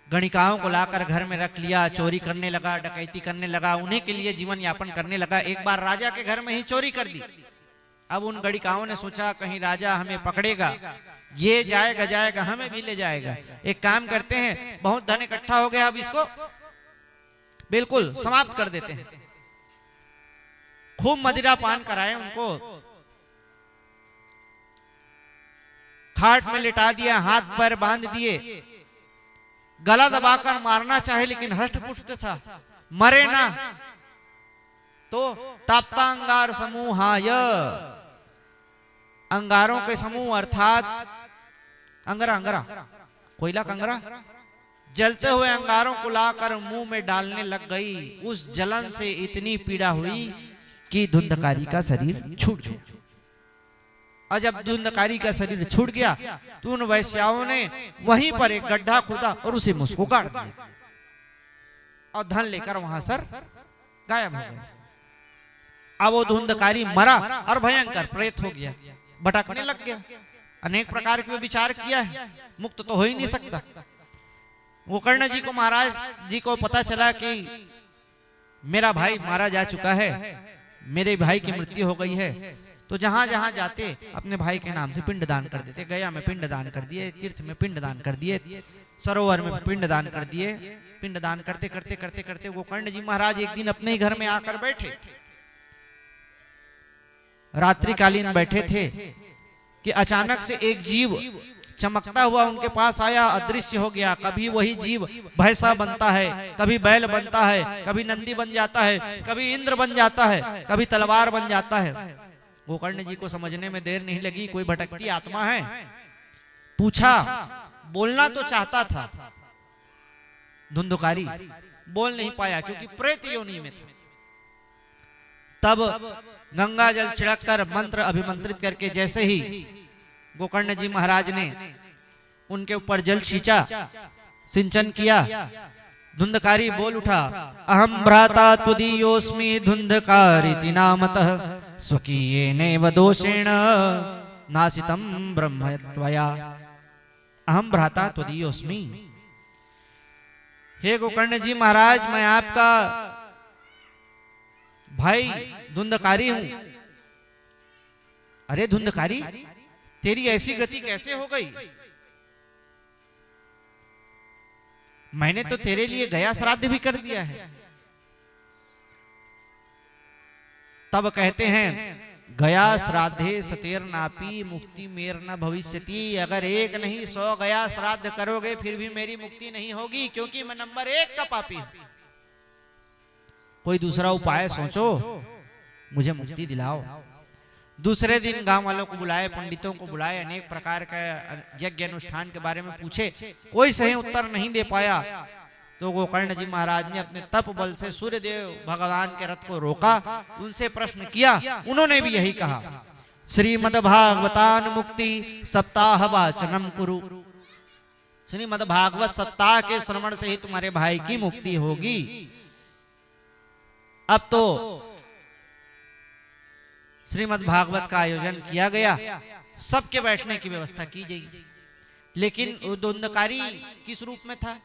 गणिकाओं को लाकर घर में रख लिया, चोरी करने लगा, डकैती करने लगा, उन्हीं के लिए जीवन यापन करने लगा। एक बार राजा के घर में ही चोरी कर दी। अब उन गणिकाओं ने सोचा कहीं राजा हमें पकड़ेगा, ये जाएगा हमें भी ले जाएगा। एक काम करते हैं, बहुत धन इकट्ठा हो गया, अब इसको बिल्कुल समाप्त कर देते हैं। खूब मदिरा पान कराए, उनको खाट में लिटा दिया, हाथ पैर बांध दिए, गला दबाकर मारना चाहे लेकिन हष्ट पुष्ट था, मरे ना। तो ताप्तांगार समूहाय, अंगारों के समूह अर्थात अंगरा कोयला कंगरा, जलते हुए अंगारों को लाकर मुंह में डालने लग गई। उस जलन से इतनी पीड़ा हुई कि धुंधकारी का शरीर छूट गया। और जब धुंधकारी का शरीर छूट गया तो उन वैश्याओं ने वहीं पर एक गड्ढा खोदा और उसे मुझको गाड़ दिया और धन लेकर वहां सर गायब हो गए। अब वो धुंधकारी मरा और भयंकर प्रेत हो गया, भटकने लग गया, अनेक प्रकार के विचार किया है, मुक्त तो हो ही नहीं सकता। गोकर्ण जी को महाराज जी को पता चला कि मेरा भाई मारा जा चुका है, मेरे भाई की मृत्यु हो गई है। तो जहां जहां जाते अपने भाई के नाम से पिंड दान कर देते। गया में पिंड दान कर दिए, तीर्थ में पिंड दान कर दिए, सरोवर में पिंड दान कर दिए। पिंड दान करते करते करते करते गोकर्ण जी महाराज एक दिन अपने ही घर में आकर बैठे, रात्रिकालीन बैठे थे कि अचानक से एक जीव चमकता हुआ उनके पास आया, अदृश्य हो गया। कभी वही जीव भैंसा बनता है, कभी बैल बनता है, कभी नंदी बन जाता है, कभी इंद्र बन जाता है, कभी तलवार बन जाता है। गोकर्ण जी को समझने में देर नहीं लगी, कोई भटकती आत्मा है। पूछा, बोलना तो चाहता था धुंधकारी, बोल नहीं पाया क्योंकि प्रेत योनि में था। तब गंगा जल छिड़ककर मंत्र अभिमंत्रित करके जैसे ही गोकर्ण जी महाराज ने उनके ऊपर जल छींचा, सिंचन किया। धुंधकारी बोल उठा, अहम भ्राता त्वदीयोस्मि धुंधकारिति नामतः स्वकीयेनैव दोषेण नासितं ब्रह्म त्वया। अहम भ्राता त्वदीयोस्मि। हे गोकर्ण जी महाराज, मैं आपका भाई धुंधकारी हूं। अरे धुंधकारी, तेरी ऐसी गति कैसे हो गई? मैंने तो तेरे लिए गया श्राद्ध भी कर दिया है। तब कहते हैं, गया श्राद्धे सतेर नापी मुक्ति मेर न भविष्यति। अगर एक नहीं 100 गया श्राद्ध करोगे फिर भी मेरी मुक्ति नहीं होगी, क्योंकि मैं नंबर 1 का पापी हूं। कोई दूसरा उपाय सोचो, मुझे मुक्ति दिलाओ। दूसरे दिन गांव वालों को बुलाए, पंडितों को बुलाए, अनेक प्रकार का यज्ञ अनुष्ठान के बारे में पूछे। कोई सही उत्तर नहीं दे पाया। तो गोकर्ण जी महाराज ने अपने तप बल से सूर्यदेव भगवान के रथ को रोका, उनसे प्रश्न किया। उन्होंने भी यही कहा, श्रीमद्भागवतान मुक्ति सप्ताह वाचनम कुरु। श्रीमद् भागवत सप्ताह के श्रवण से ही तुम्हारे भाई की मुक्ति होगी। अब तो श्रीमद् भागवत का आयोजन किया गया, सबके बैठने की व्यवस्था की गई। लेकिन वो धुंधकारी किस रूप में था?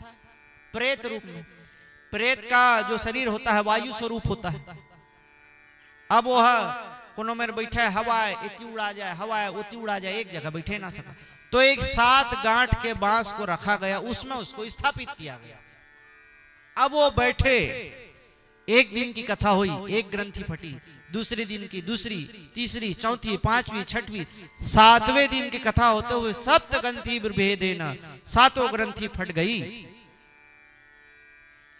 प्रेत रूप में। प्रेत का जो शरीर होता है वायु स्वरूप होता है। अब वह कोनो में बैठा है, हवा इतनी उड़ा जाए, हवा उतनी उड़ा जाए, एक जगह बैठे ना सका। तो एक 7 गांठ के बांस को रखा गया, उसमें उसको स्थापित किया गया। अब वो बैठे, एक दिन की कथा हुई, एक ग्रंथि फटी, दूसरे दिन की दूसरी, तीसरी, चौथी, पांचवी, छठवीं, 7वें दिन की कथा होते हुए सप्त ग्रंथि भेदेन 7 ग्रंथि फट गई।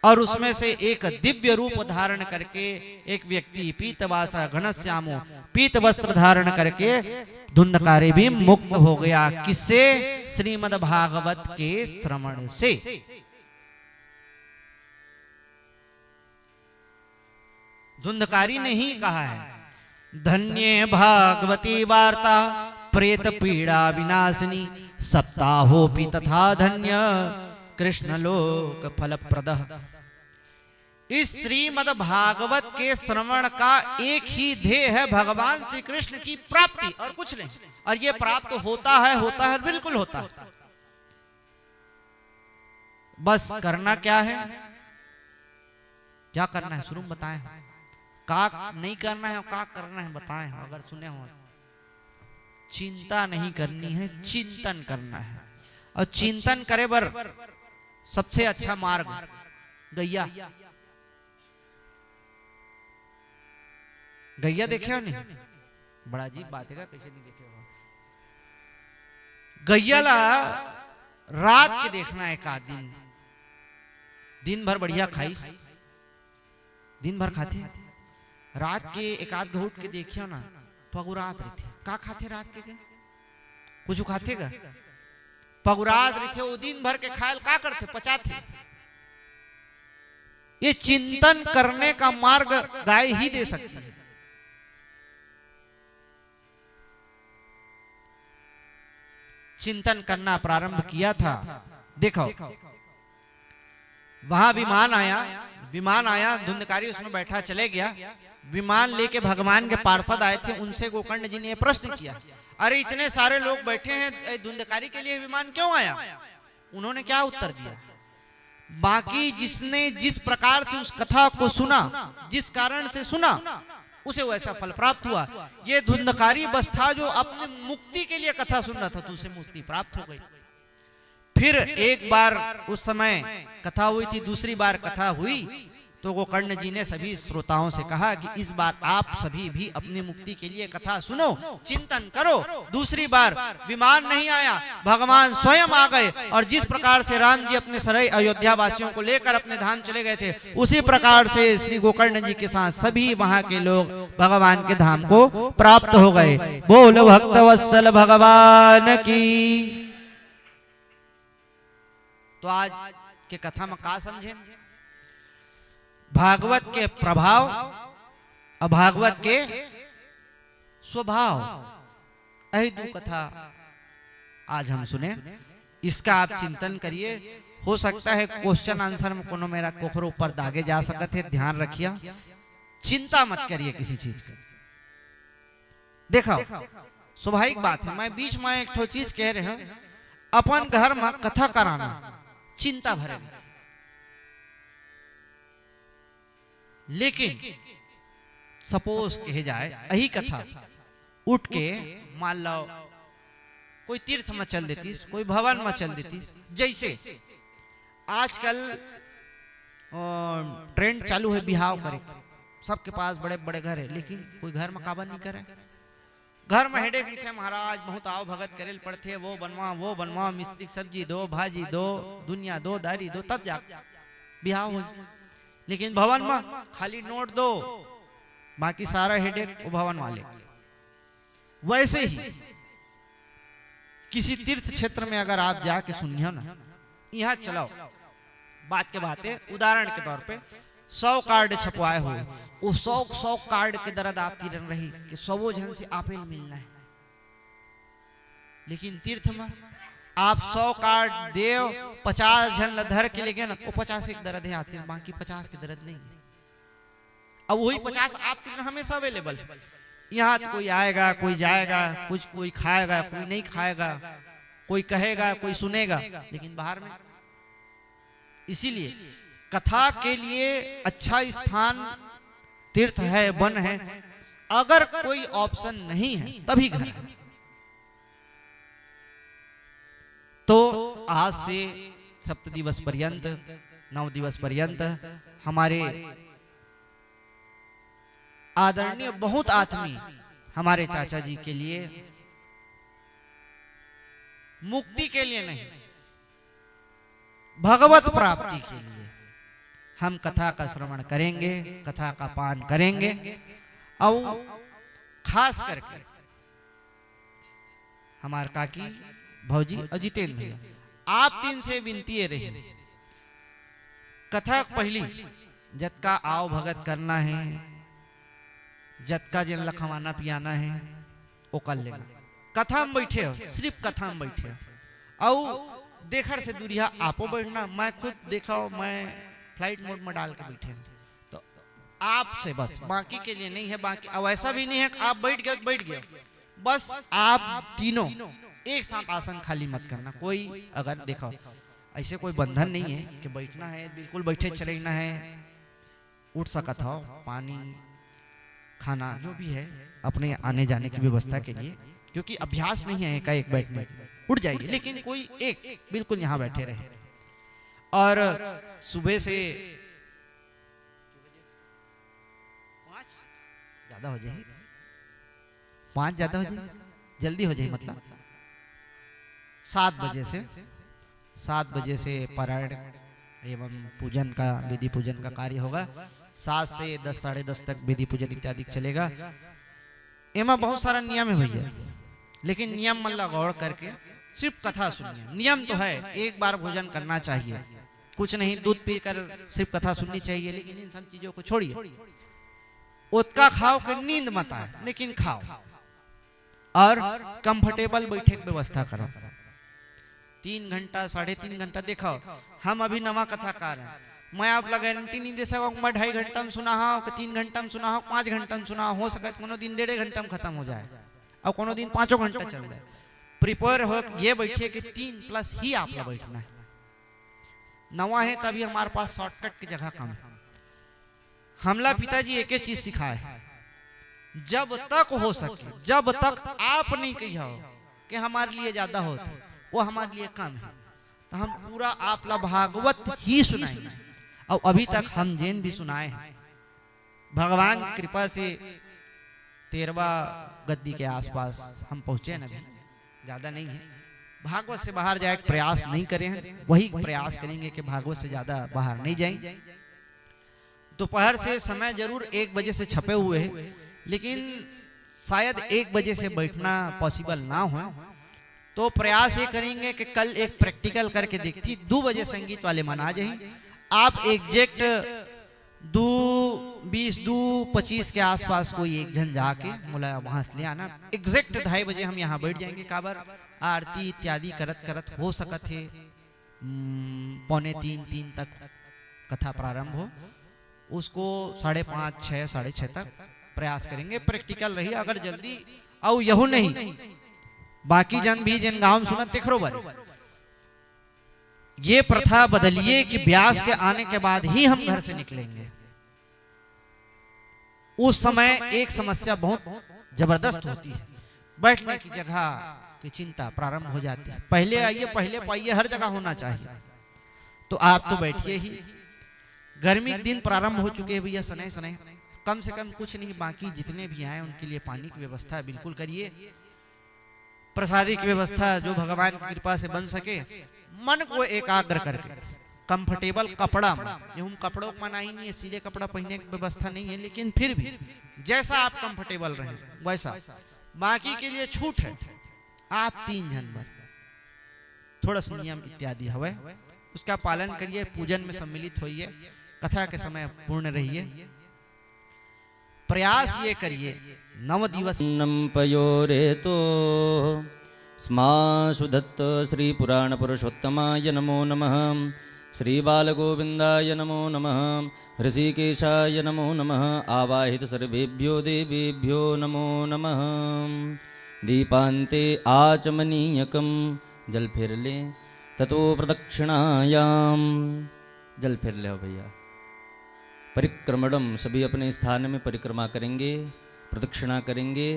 और उसमें से एक दिव्य रूप धारण करके एक व्यक्ति पीतवासा घनश्यामो पीत वस्त्र धारण करके धुंधकारी भी मुक्त हो गया। किससे? श्रीमद् भागवत के श्रवण से। धुंधकारी ने ही कहा है, धन्य भागवती वार्ता प्रेत पीड़ा विनाशिनी सप्ताहोपि तथा धन्य कृष्ण लोक फलप्रदः। इस श्रीमद् भागवत के श्रवण का एक ही ध्येय है, भगवान श्री कृष्ण की प्राप्ति, और कुछ नहीं। और ये प्राप्त होता है, बिल्कुल होता है। बस करना क्या है? क्या करना है शुरू में बताए, का नहीं करना है और का करना है बताए। अगर सुने हो, चिंता नहीं करनी है, चिंतन करना है। और चिंतन करे बर सबसे अच्छा मार्ग गैया। गैया देखे हो नहीं? बड़ा अजीब बात है, कैसे नहीं देखे हो? गैया ला रात के देखना है, का दिन भर बढ़िया खाइस, दिन भर खाते, रात के एक आध घूट के देखियो ना, पगुरात रहते। का खाते रात के? कुछ खाते का पगुरात रहते, वो दिन भर के खायल का करते? पचाते। ये चिंतन करने का मार्ग गाय ही दे सकती है। चिंतन करना प्रारंभ किया था। देखो वहां विमान आया, धुंधकारी उसमें बैठा चले गया। विमान लेके भगवान के पार्षद आए थे, उनसे गोकर्ण जी ने प्रश्न किया, अरे इतने सारे लोग बैठे हैं, धुंधकारी के लिए विमान क्यों आया? उन्होंने क्या उत्तर दिया? बाकी जिसने जिस प्रकार से उस कथा को सुना, जिस कारण से सुना, उसे वैसा फल प्राप्त हुआ। ये धुंधकारी बस था जो अपने मुक्ति के लिए कथा सुन रहा था, तो उसे मुक्ति प्राप्त हो गई। फिर एक बार उस समय कथा हुई थी, दूसरी बार कथा हुई, तो गोकर्ण जी ने सभी श्रोताओं से कहा कि इस बार आप सभी भी अपनी मुक्ति के लिए कथा सुनो, चिंतन करो। दूसरी बार विमान नहीं आया, भगवान स्वयं आ गए। और जिस प्रकार से राम जी अपने सराय अयोध्या वासियों को लेकर अपने धाम चले गए थे, उसी प्रकार से श्री गोकर्ण जी के साथ सभी वहां के लोग भगवान के धाम को प्राप्त हो गए। बोल भक्तवत्सल भगवान की। तो आज के कथा में का समझे? भागवत के प्रभाव और भागवत के स्वभाव, यही दो कथा आज हम सुने। इसका आप चिंतन करिए। हो सकता है क्वेश्चन आंसर में कोनो मेरा कोखरो ऊपर दागे जा सकते है, ध्यान रखिए, चिंता मत करिए किसी चीज की। देखो स्वाभाविक बात है, मैं बीच में एक ठो चीज कह रहे हैं, अपन घर में कथा कराना चिंता भरे, लेकिन सपोज कहे जाए यही कथा उठ के मान लो कोई तीर्थ में चल देती, कोई भवन में चल देती। जैसे आजकल ट्रेंड चालू है बिहाव करे, सबके पास बड़े बड़े घर है, लेकिन कोई घर में काबा नहीं करे। घर में हेडेक नहीं थे महाराज, बहुत आओ भगत करेल पड़ते, वो बनवा मिस्त्री सब्जी दो, भाजी दो, दुनिया दो, दारी दो, तब जा बिहाव हो। लेकिन भवन में खाली नोट दो, बाकी सारा हेडेक वो भवन वाले। वैसे ही किसी तीर्थ क्षेत्र में अगर आप जाके सुनियो ना, यहाँ चलाओ बात के बातें, उदाहरण के तौर पे 100 कार्ड छपवाए हो, वो 100 कार्ड के दर्द आप तीरन रही कि 100 जन से आपेल मिलना है। लेकिन तीर्थ में आप 100 कार्ड देव, 50 जन लधर के लेके ना, वो 50 एक दर्द है आते हैं, बाकी 50 के दर्द नहीं है। अब वही 50 आप तीरन हमेशा अवेलेबल है। यहाँ तो कोई आएगा, कोई जाएगा, कुछ कोई खाएगा, कोई नहीं खाएगा, कोई कहेगा, कोई सुनेगा, लेकिन बाहर में। इसीलिए कथा के लिए अच्छा स्थान तीर्थ है, वन है। अगर कोई ऑप्शन नहीं है तभी घर है। तो आज से 7 दिवस पर्यंत, 9 दिवस पर्यंत हमारे आदरणीय बहुत आत्मी हमारे चाचा जी के लिए मुक्ति के लिए नहीं, भगवत प्राप्ति के लिए हम कथा का श्रवण करेंगे, कथा का पान करेंगे। और खास करके हमारे काकी भौजी और जितेंद्र भैया, आप 3 से विनती रही, कथा पहली जतका आओ भगत करना है, जतका जिन लखवाना पियाना है वो कर लेना। कथा में बैठे हो, सिर्फ कथा में बैठे हो, और देखर से दूरिया आपो बैठना। मैं खुद देखा हो, मैं फ्लाइट मोड में डाल के बैठे, तो आपसे बस, बाकी के लिए नहीं है। बाकी अब ऐसा भी नहीं है कि आप बैठ गए तो बैठ गए, बस आप तीनों एक साथ आसन खाली मत करना। कोई अगर देखो ऐसे कोई बंधन नहीं है कि बैठना है बिल्कुल बैठे चलेना है, उठ सकत हो, पानी खाना जो भी है अपने आने जाने की व्यवस्था के लिए, क्योंकि अभ्यास नहीं है एकाएक बैठने, उठ जाइए, लेकिन कोई एक बिल्कुल यहाँ बैठे रहे। और सुबह से 5 ज्यादा हो जाए, 5 ज्यादा हो जाए, जल्दी हो जाए, मतलब 7 बजे से पारायण एवं पूजन का, विधि पूजन का कार्य होगा। 7 से 10 साढ़े 10 तक विधि पूजन इत्यादि चलेगा। एमा बहुत सारा नियम है भैया, लेकिन नियम मल्ला गौर करके सिर्फ कथा सुनिए। नियम तो है, एक बार भोजन करना चाहिए, कुछ नहीं, दूध पीकर सिर्फ कथा सुननी चाहिए, लेकिन इन सब चीजों को छोड़िए। उतका खाओ कि नींद मत आए, लेकिन खाओ, और कंफर्टेबल बैठे की व्यवस्था करो। 3 घंटा 3.5 घंटा देखो, हम अभी नवा कथाकार हैं, मैं आप लोग गारंटी नहीं दे सकता मैं 2.5 घंटा में सुना हो, 3 घंटा में सुना हो, 5 घंटा में सुना हो सकता है कोनो दिन 1.5 घंटा में खत्म हो जाए, और कोनो दिन 5 घंटा चल जाए। प्रिपेयर हो ये बैठिए कि 3+ ही आप लोग बैठना है। नवा है तभी हमारे पास शॉर्टकट की जगह कम है। हमला पिताजी एक ही चीज सिखाए, जब तक हो सके, जब तक आप नहीं कहिए कि हमारे लिए ज्यादा हो, वो हमारे लिए कम है, तो हम पूरा आप ला भागवत ही सुनाएंगे। और अभी तक हम जैन भी सुनाए हैं, भगवान की कृपा से 13वां गद्दी के आसपास हम पहुंचे ना, अभी ज्यादा नहीं है। भागवत से बाहर जाए प्रयास नहीं करे हैं, वही प्रयास करेंगे कि भागवत से ज्यादा बाहर नहीं जाएं। दोपहर से समय जरूर 1 बजे से छपे हुए हैं, लेकिन शायद 1 बजे से बैठना पॉसिबल ना हो, तो प्रयास ये करेंगे कि कल एक प्रैक्टिकल करके देखती 2 बजे संगीत वाले मना जाए। आप एग्जैक्ट 2:20 2:25 के आसपास कोई एक जन जाके मुला वहां से ले आना। एग्जैक्ट 2:30 बजे हम यहाँ बैठ जाएंगे। काबर आरती इत्यादि करत करत हो सकत है 2:45-3 तक कथा प्रारंभ हो, उसको 5:30, 6, 6:30 तक प्रयास करेंगे। प्रैक्टिकल रही, अगर जल्दी आओ यहू नहीं, बाकी जन भी जिन गांव में सुनत तिखरो बारे, ये प्रथा बदलिए कि ब्यास के आने के बाद ही हम घर से निकलेंगे। उस समय एक समस्या बहुत जबरदस्त होती है, बैठने की जगह की चिंता प्रारंभ हो जाती है। पहले आइए पहले पाइए हर जगह होना चाहिए, तो आप तो बैठिए ही। गर्मी के दिन प्रारंभ हो चुके हैं भैया, सने सने कम से कम कुछ नहीं, बाकी जितने भी आए उनके लिए पानी की व्यवस्था बिल्कुल करिए। प्रसादी की व्यवस्था जो भगवान की कृपा से बन सके, मन को एकाग्र करके कंफर्टेबल कपड़ा, जो हम कपड़ों को मनाही नहीं है, सीधे कपड़ा पहनने की व्यवस्था नहीं है, लेकिन फिर भी जैसा आप कंफर्टेबल रहें वैसा। बाकी के लिए छूट है, आप 3 जन पर थोड़ा सा नियम इत्यादि हवे, उसका पालन करिए। पूजन में सम्मिलित होइए, कथा के समय पूर्ण रहिए। प्रयास ये करिए 9 दिवस पयोरेतो स्मासु दत्त श्री पुराण पुरुषोत्तमाय नमो नमः। श्री बालगोविंदाय नमो नमः। ऋषिकेशाय नमो नमः। आवाहित सर्वेभ्यो देवेभ्यो नमो नमः। दीपान्ते आचमनीयकं, जल फेर ले, ततो प्रदक्षिणायाम, जल फेर ले भैया। परिक्रमणम, सभी अपने स्थान में परिक्रमा करेंगे, प्रदक्षिणा करेंगे।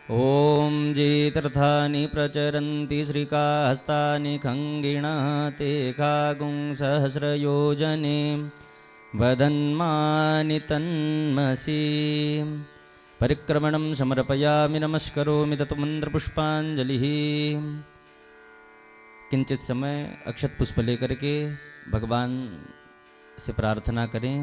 ओम जे तीर्थानि प्रचरन्ति श्रीकाहस्तानि खंगिणः ते खागुं सहस्रयोजने वदन्मानि तन्मसि। परिक्रमणं समर्पयामि, नमस्करोमि ततो मंत्रपुष्पांजलिः। किंचित समय अक्षत पुष्प लेकर के भगवान से प्रार्थना करें।